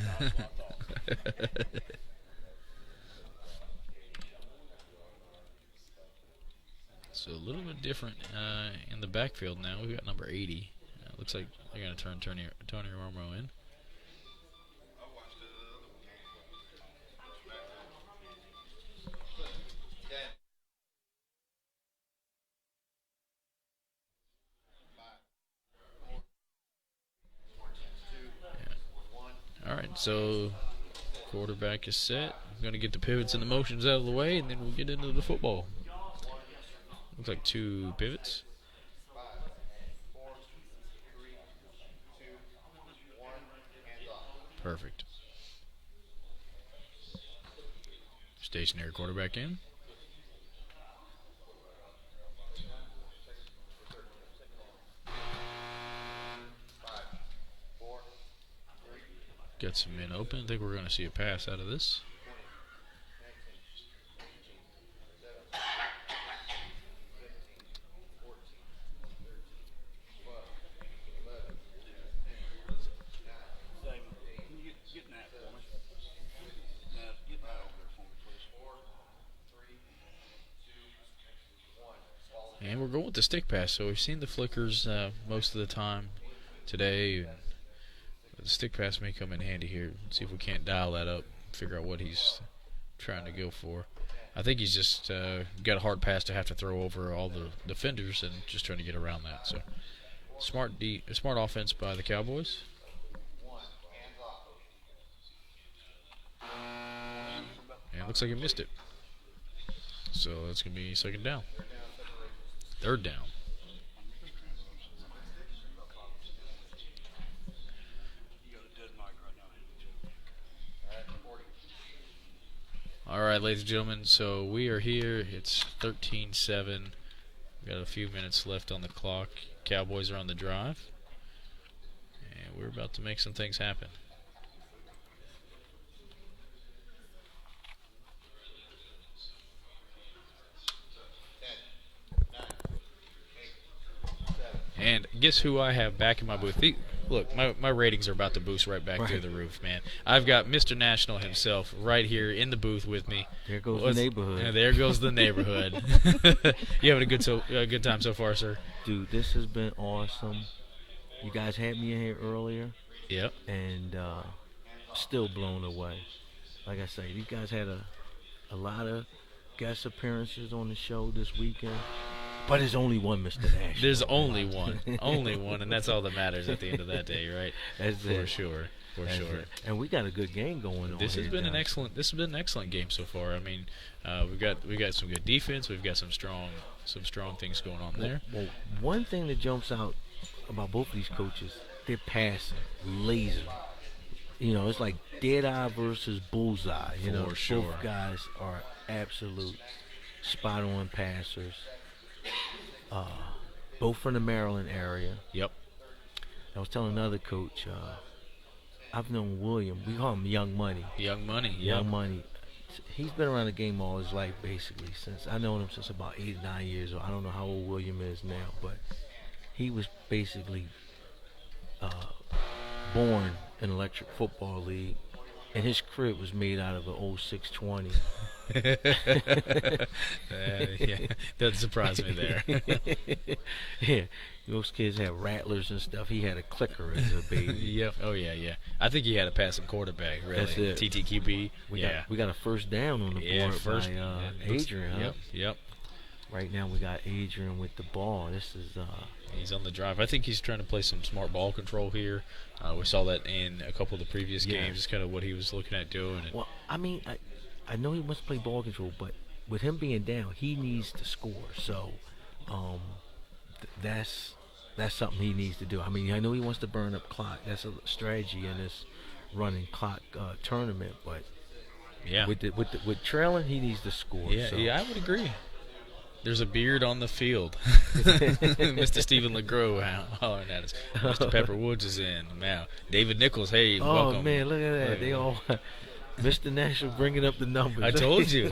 That's what I thought. So a little bit different in the backfield now. We've got number 80. Looks like they're going to turn Tony Romo in. So quarterback is set. I'm going to get the pivots and the motions out of the way, and then we'll get into the football. Looks like 2 pivots. Perfect. Stationary quarterback in. Got some men open. I think we're going to see a pass out of this. And we're going with the stick pass, so we've seen the flickers most of the time today. The stick pass may come in handy here. See if we can't dial that up, figure out what he's trying to go for. I think he's just got a hard pass to have to throw over all the defenders and just trying to get around that. So smart offense by the Cowboys. And it looks like he missed it. So that's going to be second down. Third down. All right, ladies and gentlemen, so we are here. It's 13-7. We've got a few minutes left on the clock. Cowboys are on the drive. And we're about to make some things happen. And guess who I have back in my booth? Look, my ratings are about to boost right back through the roof, man. I've got Mr. National himself right here in the booth with me. There goes the neighborhood. Yeah, there goes the neighborhood. You having a good time so far, sir? Dude, this has been awesome. You guys had me in here earlier. Yep. And still blown away. Like I say, you guys had a lot of guest appearances on the show this weekend. But there's only one Mr. Nash. There's only one. Only one, and that's all that matters at the end of that day, right? That's For sure. That's sure. It. And we got a good game going on. This has been an excellent game so far. I mean, we've got some good defense. We've got some strong things going on there. Well, one thing that jumps out about both of these coaches, they're passing, laser. You know, it's like dead eye versus bullseye. You know, sure. Both guys are absolute spot on passers. Both from the Maryland area. Yep. I was telling another coach, I've known William. We call him Young Money. Young Money. Yep. Young Money. He's been around the game all his life, basically. I've known him since about 8 or 9 years old. I don't know how old William is now, but he was basically born in Electric Football League, and his crib was made out of an old 620. Yeah, doesn't surprise me there. Yeah, those kids have rattlers and stuff. He had a clicker as a baby. Yep. Oh yeah. I think he had a passing quarterback. Really. That's it. TTQB. We got a first down on the board by Adrian. Huh? Yep. Right now we got Adrian with the ball. This is he's on the drive. I think he's trying to play some smart ball control here. We saw that in a couple of the previous games. It's kind of what he was looking at doing. Well, I mean, I know he wants to play ball control, but with him being down, he needs to score. So that's something he needs to do. I mean, I know he wants to burn up clock. That's a strategy in this running clock tournament. But with trailing, he needs to score. Yeah, I would agree. There's a beard on the field. Mr. Stephen LeGros hollering at us. Mr. Pepper Woods is in. Now, David Nichols, hey, welcome. Oh, man, look at that. They all... Mr. National bringing up the numbers. I told you.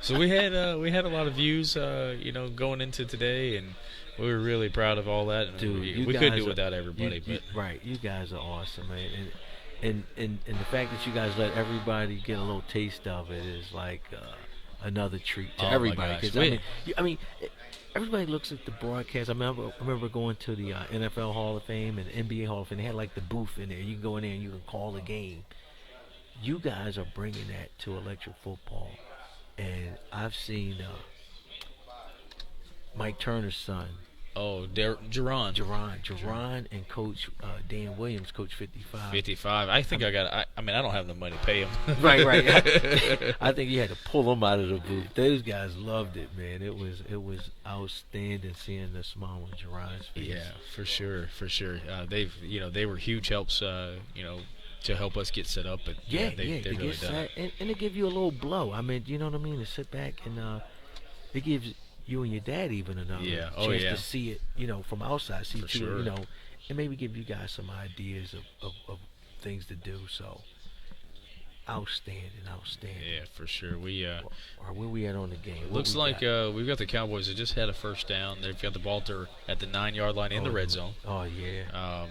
So we had a lot of views, going into today, and we were really proud of all that. Dude, we couldn't do it without everybody. Right, you guys are awesome, man. And the fact that you guys let everybody get a little taste of it is like another treat to everybody. I mean, everybody looks at the broadcast. I remember going to the NFL Hall of Fame and NBA Hall of Fame. They had like the booth in there. You can go in there and you can call the game. You guys are bringing that to electric football, and I've seen Mike Turner's son, Jerron and Coach Dan Williams, Coach 55. 55. I think I don't have the money to pay him. Right. I think you had to pull them out of the booth. Those guys loved it, man. It was outstanding seeing the smile on Jerron's face. Yeah, for sure. They were huge helps. To help us get set up, but they really done. And it give you a little blow. I mean, you know what I mean? To sit back and it gives you and your dad even another chance to see it, from outside, see it, sure. And maybe give you guys some ideas of things to do. So, outstanding. Yeah, for sure. We or where we at on the game? Looks like we've got the Cowboys that just had a first down. They've got the ball at the 9-yard line in the red zone. Oh yeah.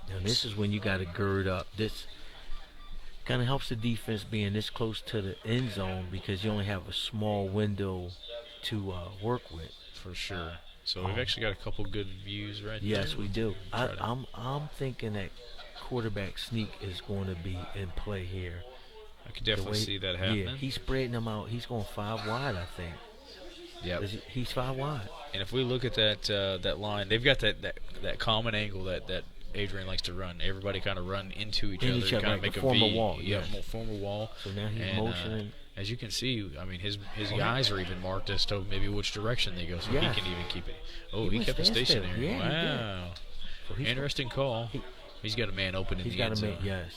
Now this is when you got to gird up. This kind of helps the defense being this close to the end zone because you only have a small window to work with. For sure. So we've actually got a couple good views right there. Yes, we do. I'm thinking that quarterback sneak is going to be in play here. I could definitely see that happening. Yeah, he's spreading them out. He's going 5 wide, I think. Yeah. He's 5 wide. And if we look at that line, they've got that common angle that Adrian likes to run. Everybody kind of run into each other, kind of make a form V. a wall. Yeah, form a wall. So now he's motioning. As you can see, I mean, his guys are even marked as to maybe which direction they go, so he can even keep it. Oh, he kept it stationary. Yeah, wow. So interesting call. He's got a man open in the end zone. Yes.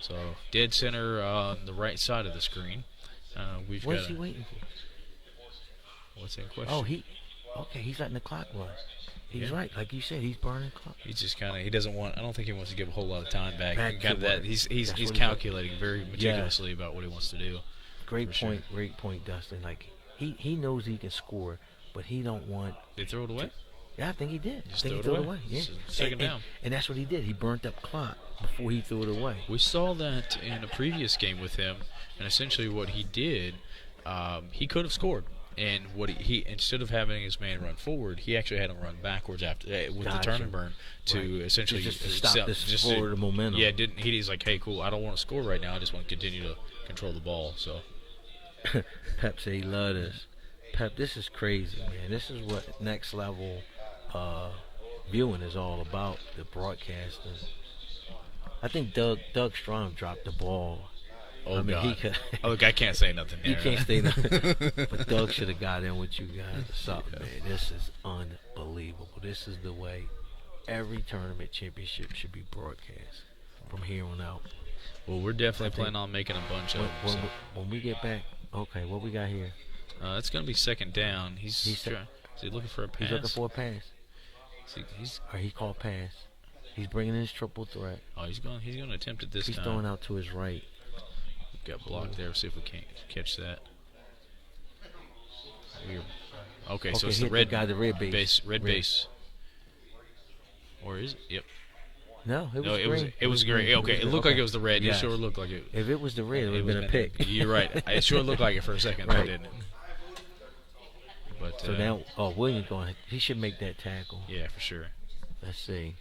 So dead center on the right side of the screen. What's he waiting for? What's in question? He's letting the clock run. He's right, like you said, he's burning clock. He's just he doesn't want. I don't think he wants to give a whole lot of time back. He's calculating very meticulously about what he wants to do. Great point, Dustin. Like he knows he can score, but he don't want. Did he throw it away? Yeah, I think he did. Just threw it away. Yeah. Second down. And that's what he did. He burnt up clock before he threw it away. We saw that in a previous game with him, and essentially what he did, he could have scored. And what he instead of having his man run forward, he actually had him run backwards after with the turn and burn to essentially just to stop this forward momentum. Yeah, he's like, hey, cool, I don't want to score right now. I just want to continue to control the ball. So Pep said he loved this. Pep, this is crazy, man. This is what next level viewing is all about. The broadcasting. I think Doug Strom dropped the ball. Oh, God. I can't say nothing there. He can't say nothing. But Doug should have got in with you guys or something, man. This is unbelievable. This is the way every tournament championship should be broadcast from here on out. Well, we're definitely planning on making a bunch of them. When we get back, okay, what we got here? It's going to be second down. Is he looking for a pass? He's looking for a pass. He called pass. He's bringing in his triple threat. Oh, he's going to attempt it this time. He's throwing out to his right. Got blocked there. See if we can't catch that. Okay, so it's the red guy, the red base. Red base. Or is it? Yep. No, it was green. Okay, it looked like it was the red. Yes. It sure looked like it. If it was the red, it would have been a pick. You're right. It sure looked like it for a second, though, didn't it? But, so now, Williams he should make that tackle. Yeah, for sure. Let's see.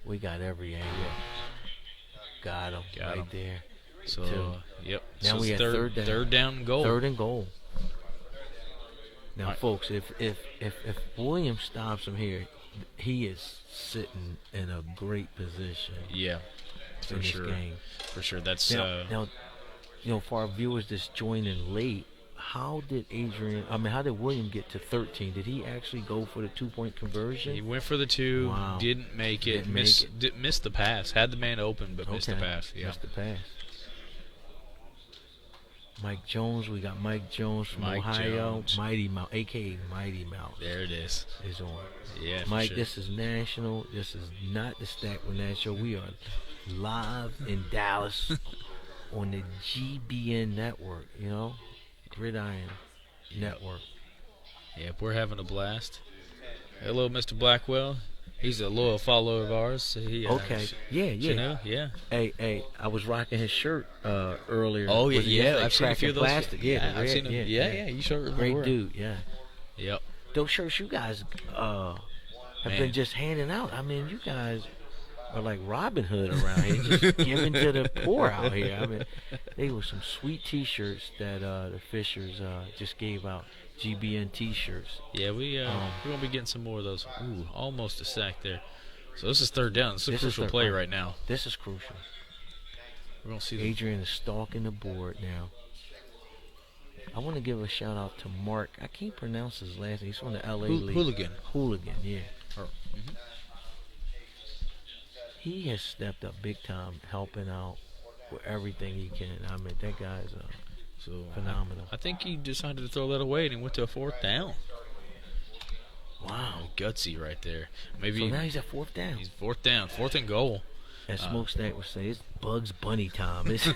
We got every angle. Got him there. So, yep. Now so we have third down and goal. Third and goal. Now, folks, if Williams stops him here, he is sitting in a great position. Yeah, for sure. Game. For sure. That's now, for our viewers that's joining late, how did William get to 13? Did he actually go for the 2-point conversion? He went for the 2. Wow. Didn't make it. Missed the pass. Had the man open, but missed the pass. Yeah. Missed the pass. Mike Jones, we got Mike Jones from Ohio. Jones. Mighty Mouse, a.k.a. Mighty Mouse. There it is. Is on. Yeah, Mike, sure. This is national. This is not the Stack with National. We are live in Dallas on the GBN network, Gridiron Network. Yep, we're having a blast. Hello, Mr. Blackwell. He's a loyal follower of ours. So okay. Yeah. Hey, I was rocking his shirt earlier. Oh, yeah. I've seen a few of those. Plastic. Yeah, I've seen him. Yeah. You sure remember. Great dude, yeah. Yep. Those shirts you guys have been just handing out. I mean, you guys are like Robin Hood around here, just giving to the poor out here. I mean, they were some sweet T-shirts that the Fishers just gave out. GBN T-shirts. Yeah, we're gonna be getting some more of those. Ooh, almost a sack there. So this is third down. This is a crucial play right now. This is crucial. We're gonna see Adrian is stalking the board now. I want to give a shout out to Mark. I can't pronounce his last name. He's from the LA League. Hooligan, yeah. He has stepped up big time, helping out with everything he can. I mean, that guy's phenomenal. I think he decided to throw that away and he went to a fourth down. Wow, gutsy right there. Maybe. So now he's at fourth down. He's fourth down, fourth and goal. As Smokestack would say, it's Bugs Bunny time. This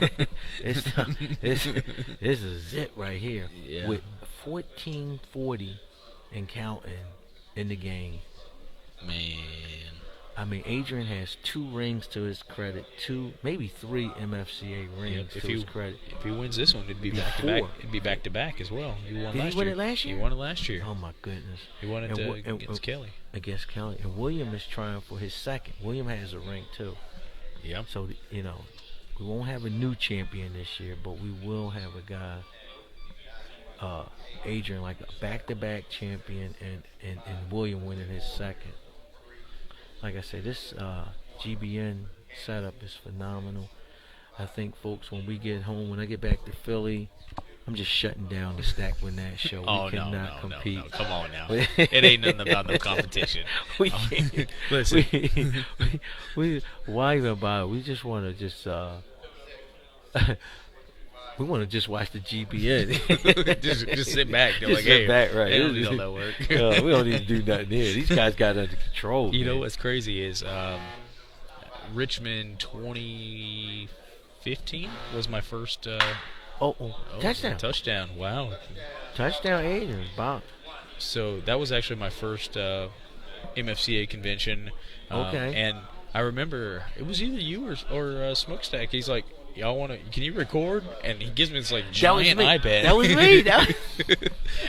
is it right here. Yeah. With 14:40 and counting in the game. Man. I mean, Adrian has 2 rings to his credit, 2, maybe 3 MFCA rings to his credit. If he wins this one, it'd be back to back. It'd be back to back as well. He won Did he win it last year? He won it last year. Oh my goodness! He won it against Kelly. Against Kelly, and William is trying for his second. William has a ring too. Yep. So we won't have a new champion this year, but we will have a guy, Adrian, like a back-to-back champion, and William winning his second. Like I said, this GBN setup is phenomenal. I think, folks, when we get home, when I get back to Philly, I'm just shutting down the Stack with Nat show. We cannot compete. No. Come on now. It ain't nothing about no competition. We can't. Listen. Why even about it? We just want to just we want to just watch the GBN. just sit back. Just sit back, right? They don't need all that work. We don't need to do nothing here. These guys got it under control. You know what's crazy is Richmond 2015 was my first touchdown. Wow. Touchdown, Adrian. Wow. So that was actually my first MFCA convention. Okay. And I remember it was either you or Smokestack. He's like, y'all want to? Can you record? And he gives me this like giant iPad. That was me.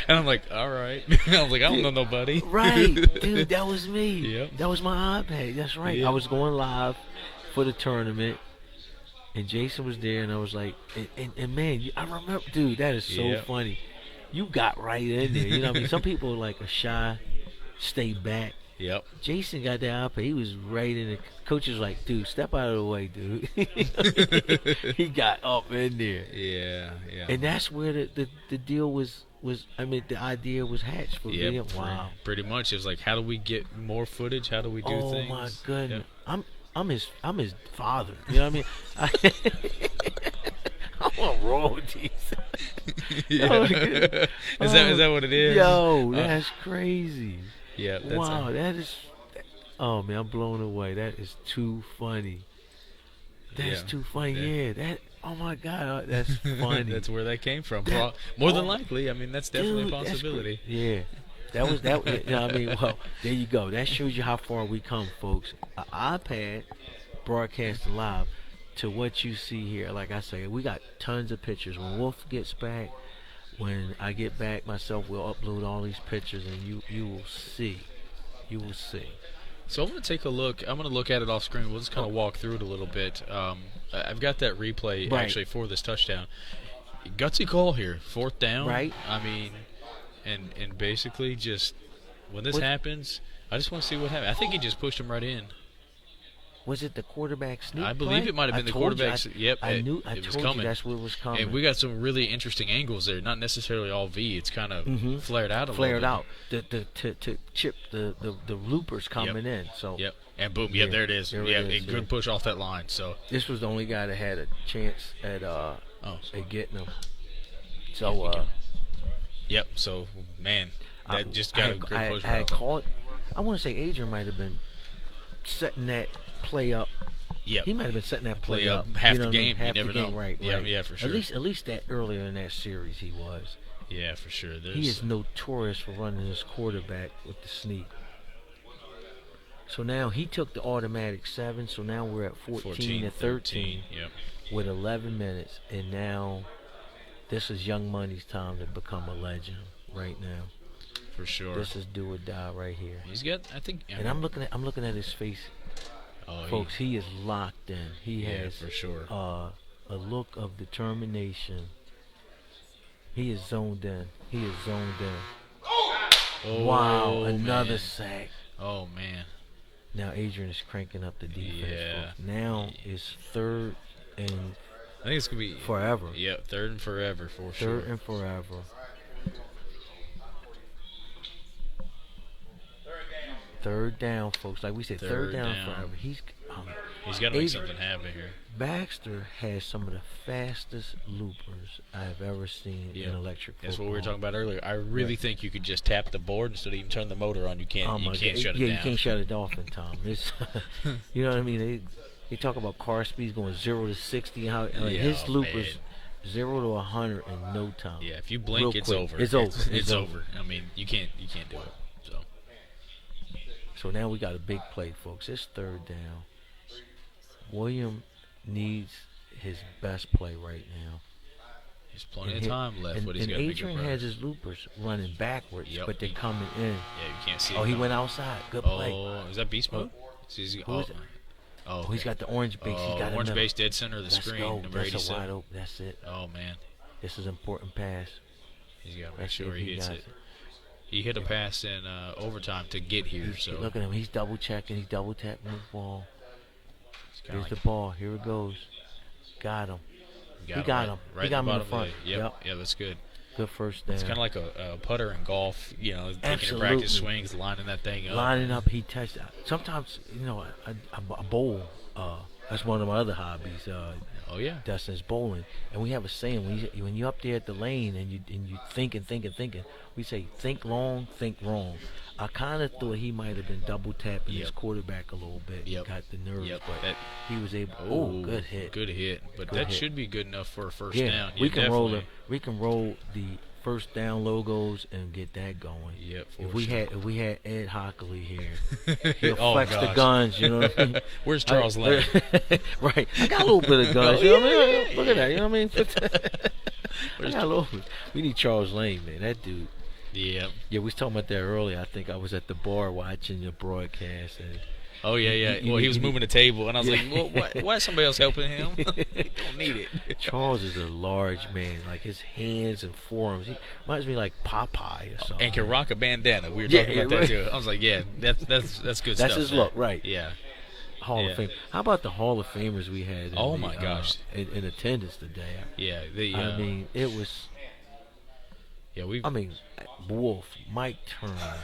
And I'm like, all right. I was like, I don't know nobody. Right, dude. That was me. Yep. That was my iPad. That's right. Yep. I was going live for the tournament, and Jason was there, and I was like, and man, I remember, dude. That is so funny. You got right in there. You know what I mean? Some people like are shy, stay back. Yep. Jason got the iPad. He was right in the coach was like, dude, step out of the way, dude. He got up in there. Yeah. And that's where the deal was I mean, the idea was hatched for me. Wow. Pretty much. It was like, how do we get more footage? How do we do things? Oh my goodness. Yep. I'm his father. You know what I mean? I'm on royalties. Is that what it is? Yo, that's crazy. Yeah. Wow, that is. Oh man, I'm blown away. That is too funny. That's too funny. Yeah. That. Oh my God, that's funny. That's where that came from. More than likely. I mean, that's definitely a possibility. Yeah. That was that. You know what I mean? Well, there you go. That shows you how far we come, folks. An iPad broadcast live to what you see here. Like I say, we got tons of pictures. When Wolf gets back, when I get back myself, we'll upload all these pictures, and you will see. You will see. So I'm going to take a look. I'm going to look at it off screen. We'll just kind of walk through it a little bit. I've got that replay actually for this touchdown. Gutsy call here, fourth down. Right. I mean, and basically just when this happens, I just want to see what happens. I think he just pushed him right in. Was it the quarterback sneak? I believe it might have been the quarterback. Yep, I knew. It was told coming. you that's what was coming. And we got some really interesting angles there. Not necessarily all V. It's kind of flared out a little bit. Flared out. To chip the loopers coming in. So. Yep. And boom. Yep. There it is. A good push off that line. So. This was the only guy that had a chance at getting him. So. Yep. So man, that just got a great push. I called. I want to say Adrian might have been setting that play up. Yeah, he might have been setting that play up half the game. Half you never the game, know. Right. Yeah, for sure. At least that earlier in that series he was. Yeah, for sure. He is notorious for running his quarterback with the sneak. So now he took the automatic 7. So now we're at 14-13. Yep. With 11 minutes, and now this is Young Money's time to become a legend right now. For sure. This is do or die right here. He's got, I think. And I'm looking at his face. Folks, he is locked in. He has for sure. A look of determination. He is zoned in. Oh, Wow, another man. sack. Oh, man. Now Adrian is cranking up the defense. Yeah. Folks. Now it's 3rd and I think it's going to be forever. Yeah, 3rd and forever for sure. 3rd and forever. Third down, folks. Like we said, third down forever. He's got to make something happen here. Baxter has some of the fastest loopers I've ever seen in electric football. That's what we were talking about earlier. I really think you could just tap the board instead of even turn the motor on. You can't. You can't shut it down. Yeah, you can't shut it off in time. It's, you know what I mean? They talk about car speeds going 0 to 60. How his loopers 0 to 100 in no time. Yeah, if you blink, it's over. It's over. It's over. I mean, you can't do it. So now we got a big play, folks. It's 3rd down. William needs his best play right now. There's plenty of time left. And Adrian has his loopers running backwards, but they're coming in. Yeah, you can't see. Oh, he went outside. Good play. Oh, is that beast mode? He's got the orange base. He's got orange base dead center of the screen. Go. Number That's 87. a wide open. That's it. Oh man, this is an important pass. He's got to make sure he hits it. He hit a pass in overtime to get here. Look at him. He's double checking. He's double tapping the ball. Here's the ball. Here it goes. Got him. He got him. Right he got him in the front. Yeah, that's good. Good first down. It's kind of like a putter in golf. Taking a practice swings, lining that thing up. Lining up. He touched. Sometimes, a bowl. That's one of my other hobbies. Dustin's bowling, and we have a saying when you're up there at the lane and you thinking. We say think long, think wrong. I kind of thought he might have been double tapping his quarterback a little bit. Got the nerves, but he was able. Oh, good hit. Good hit, but that should be good enough for a first down. We can roll the first down logos and get that going. Yep. If we had Ed Hockley here, he'll flex the guns. You know what I mean? Where's Charles Lane? Right. I got a little bit of guns. You know what I mean? Look at that. You know what I mean? I got a little. We need Charles Lane, man. That dude. Yeah. Yeah, we was talking about that earlier. I think I was at the bar watching your broadcast. And well, he was moving the table, and I was like, well, why is somebody else helping him? He don't need it. Charles is a large man. Like, his hands and forearms. He reminds me like Popeye or something. And can rock a bandana. We were talking about that, too. I was like, that's good stuff. That's his look, right. Yeah. Hall of Fame. How about the Hall of Famers we had in attendance today? Yeah. I mean, it was... Yeah, Wolf, Mike Turner,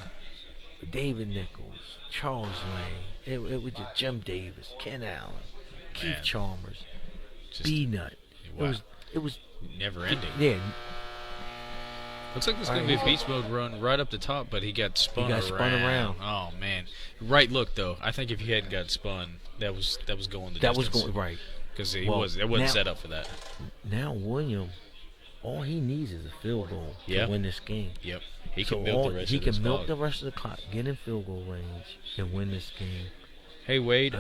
David Nichols, Charles Lane. It was just Jim Davis, Ken Allen, Keith Chalmers, B-Nut. Wow. It was never ending. Yeah. Looks like there's going to be a beast mode run right up the top, but he got spun around. Oh man, right look though. I think if he hadn't got spun, that was going the distance. That was going right because it wasn't set up for that. Now William. All he needs is a field goal to win this game. Yep. He can milk the rest of the clock, get in field goal range, and win this game. Hey, Wade,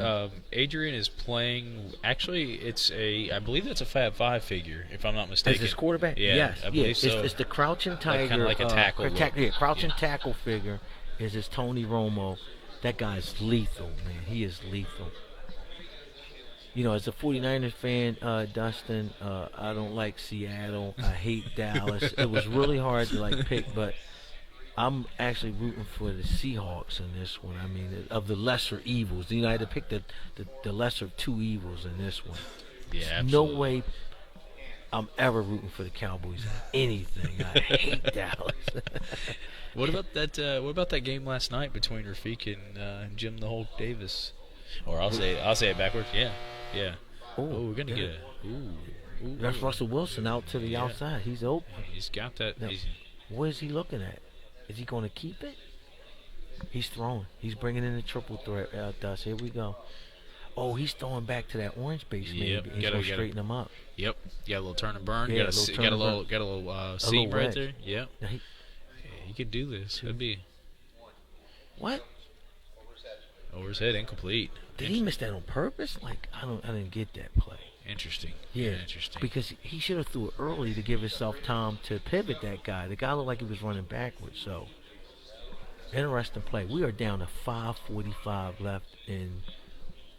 Adrian is playing. Actually, I believe that's a Fab 5 figure, if I'm not mistaken. Is this quarterback? Yeah, yes. I believe so. It's the crouching tiger. Kind of like a tackle. Crouching tackle figure is his Tony Romo. That guy's lethal, man. He is lethal. As a 49ers fan, Dustin, I don't like Seattle. I hate Dallas. It was really hard to pick, but I'm actually rooting for the Seahawks in this one. I mean, of the lesser evils. I had to pick the lesser of two evils in this one. Yeah, absolutely. No way I'm ever rooting for the Cowboys in anything. I hate Dallas. What about that game last night between Rafiq and Jim the Hulk Davis? Or I'll say it backwards. Yeah. We're gonna get That's Russell Wilson out to the outside. He's open. He's got that. Now, what is he looking at? Is he going to keep it? He's throwing. He's bringing in the triple threat. Dust. Here we go. Oh, he's throwing back to that orange base. Maybe he's going to straighten him up. Yep. Got a little turn and burn. Got a little seam right there. Yep. Yeah, he could do this. Could be. What? Over his head, incomplete. Did he miss that on purpose? I didn't get that play. Interesting. Yeah, interesting. Because he should have threw it early to give himself time to pivot that guy. The guy looked like he was running backwards. So, interesting play. We are down to 5:45 left in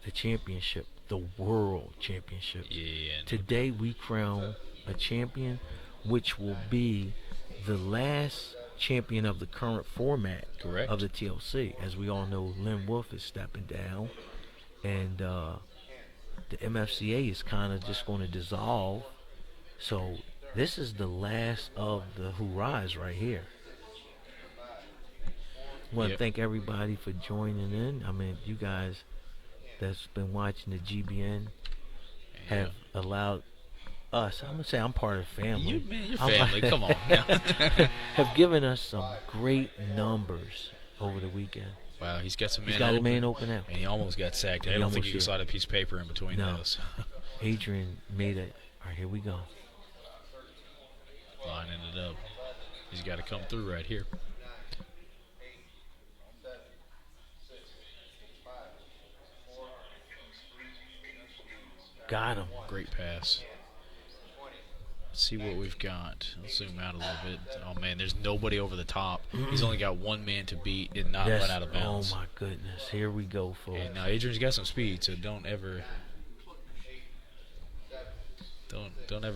the championship, the world championship. Yeah. Today we crown a champion, which will be the last champion of the current format Correct. of the TLC. As we all know, Lynn Wolf is stepping down, and the MFCA is kind of just going to dissolve. So this is the last of the hurrahs right here. I want to thank everybody for joining in. I mean, you guys that's been watching the GBN have allowed us, I'm going to say I'm part of the family. Your family, come on. Have given us some great numbers over the weekend. Wow, he's got some man He's got open. a man open out. And he almost got sacked. I don't think he slide a piece of paper in between those. Adrian made it. All right, here we go. Lining it up. He's got to come through right here. Got him. Great pass. Let's see what we've got. Let's zoom out a little bit. Oh, man, there's nobody over the top. He's only got one man to beat and not run out of bounds. Oh, my goodness. Here we go, folks. And now Adrian's got some speed, so don't ever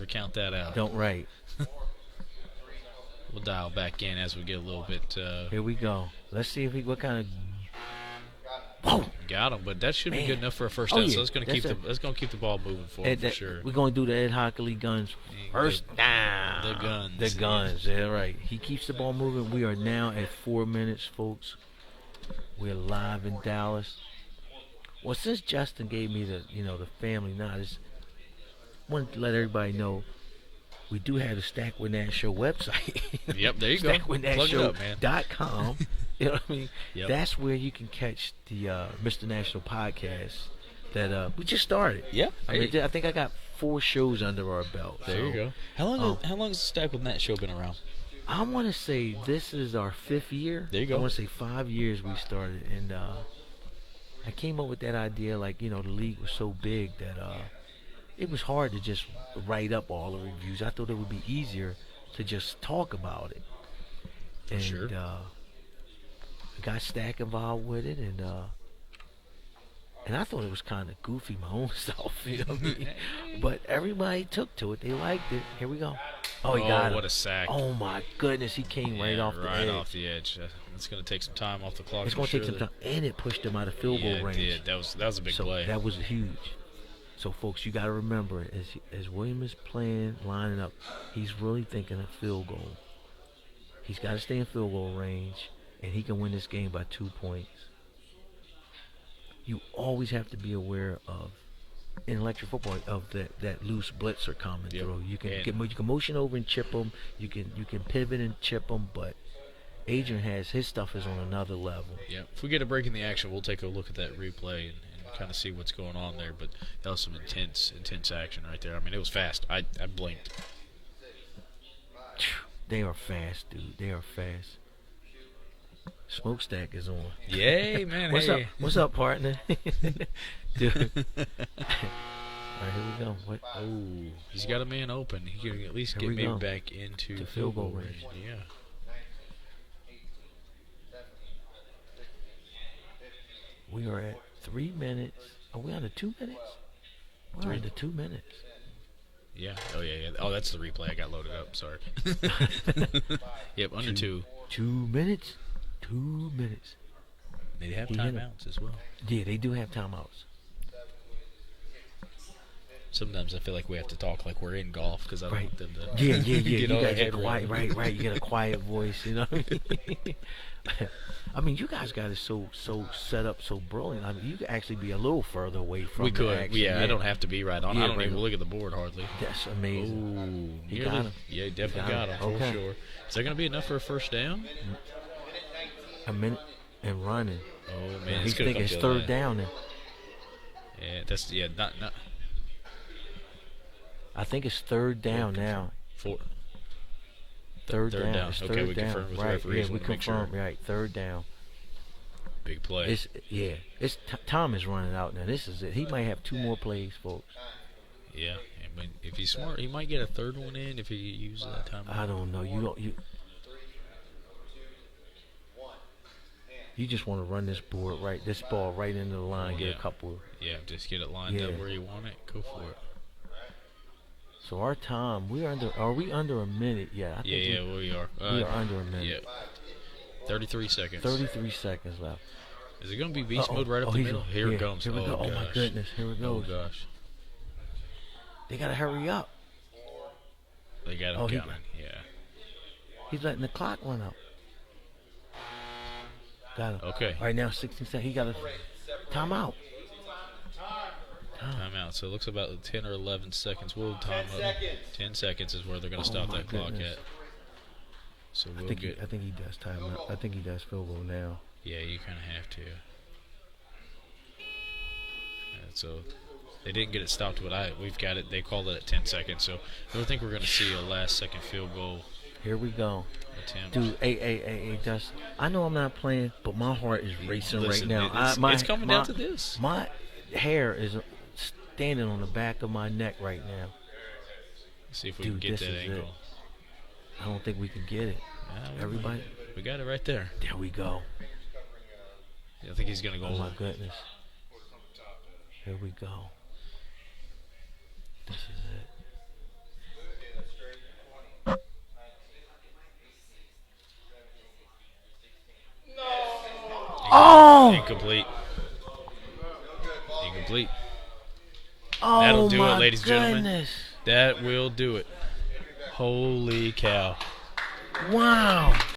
count that out. Don't right. We'll dial back in as we get a little bit. Here we go. Let's see if what kind of. Got him, but that should be good enough for a first down. So that's going to keep the ball moving forward for sure. We're going to do the Ed Hockley guns first down. The guns. The guns. Yeah, right. He keeps the ball moving. We are now at 4 minutes, folks. We're live in Dallas. Well, since Justin gave me the family nod, I wanted to let everybody know we do have the Stack with Nat Show website. Yep, there you go. StackWithNatShow.com. You know what I mean? Yep. That's where you can catch the Mr. National podcast that we just started. Yep. I think I got 4 shows under our belt. There you go. How long has the Stack with Nat Show been around? I want to say this is our 5th year. There you go. I want to say 5 years we started, and I came up with that idea. Like, the league was so big that it was hard to just write up all the reviews. I thought it would be easier to just talk about it. And sure. I got Stack involved with it, and I thought it was kind of goofy, my own self, you know what I mean? But everybody took to it. They liked it. Here we go. Oh, he got him. What a sack. Oh, my goodness. He came right off the edge. Right off the edge. It's going to take some time off the clock. It's going to take some time. And it pushed him out of field goal range. Yeah, that was a big play. That was huge. So, folks, you got to remember, as William is playing, lining up, he's really thinking of field goal. He's got to stay in field goal range, and he can win this game by 2 points. You always have to be aware of, in electric football, of that loose blitzer coming through. You can motion over and chip them. You can pivot and chip them, but Adrian his stuff is on another level. Yeah. If we get a break in the action, we'll take a look at that replay and kind of see what's going on there. But that was some intense action right there. I mean, it was fast. I blinked. They are fast, dude. They are fast. Smokestack is on. Yay, man. What's up? What's up, partner? Dude. All right, here we go. What? Oh, he's got a man open. He can at least get maybe back into field goal range. Yeah. We are at 3 minutes. Are we under 2 minutes? We're under 2 minutes. Yeah. Oh, yeah. Oh, that's the replay. I got loaded up. Sorry. Yep, under 2. 2 minutes. 2 minutes. They have timeouts as well. Yeah, they do have timeouts. Sometimes I feel like we have to talk like we're in golf because I don't want them to. Yeah. You guys get quiet, right. You get a quiet voice, you know what I mean? I mean, you guys got it so set up so brilliant. I mean, you could actually be a little further away from we could. action. Yeah, I don't have to be right on. I don't even look at the board hardly. That's amazing. Ooh, he got him. Yeah, he definitely got him for sure. Is that going to be enough for a first down? A minute and running. Oh man, he's thinking it's third down. Yeah, that's not. I think it's third down now. Third down. It's okay, third we down. confirmed with the right. referees. Yeah, we confirmed. Sure. Right, third down. Big play. Tom is running out now. This is it. He might have 2 more plays, folks. Yeah, and if he's smart, he might get a third one in if he uses that time. I don't know. You You just want to run this ball right into the line, get a couple. Yeah, just get it lined up where you want it. Go for it. So our time, are we under a minute? Yeah, we are. We are under a minute. Yeah. 33 seconds. 33 seconds left. Is it going to be beast mode right up the middle? Here it comes. Here we go. Oh, my goodness. Here it goes. Oh, gosh. They got to hurry up. They got him coming. Yeah. He's letting the clock run up. Got him. Okay. Right now, 16 seconds. He got a timeout. Timeout. So it looks about 10 or 11 seconds. We'll time up. 10 seconds is where they're going to stop that clock at. So I think he does timeout. I think he does field goal now. Yeah, you kind of have to. So they didn't get it stopped, but we've got it. They called it at 10 seconds. So I don't think we're going to see a last-second field goal. Here we go. Attempt. Dude, hey, Dust. I know I'm not playing, but my heart is racing right now. It's coming down to this. My hair is standing on the back of my neck right now. Let's see if we can get that angle. I don't think we can get it. Everybody? We got it right there. There we go. I think he's going to go. Oh, my goodness. Here we go. This is it. Oh! Incomplete. Oh, that'll do my it, ladies and gentlemen. goodness. That will do it. Holy cow. Wow.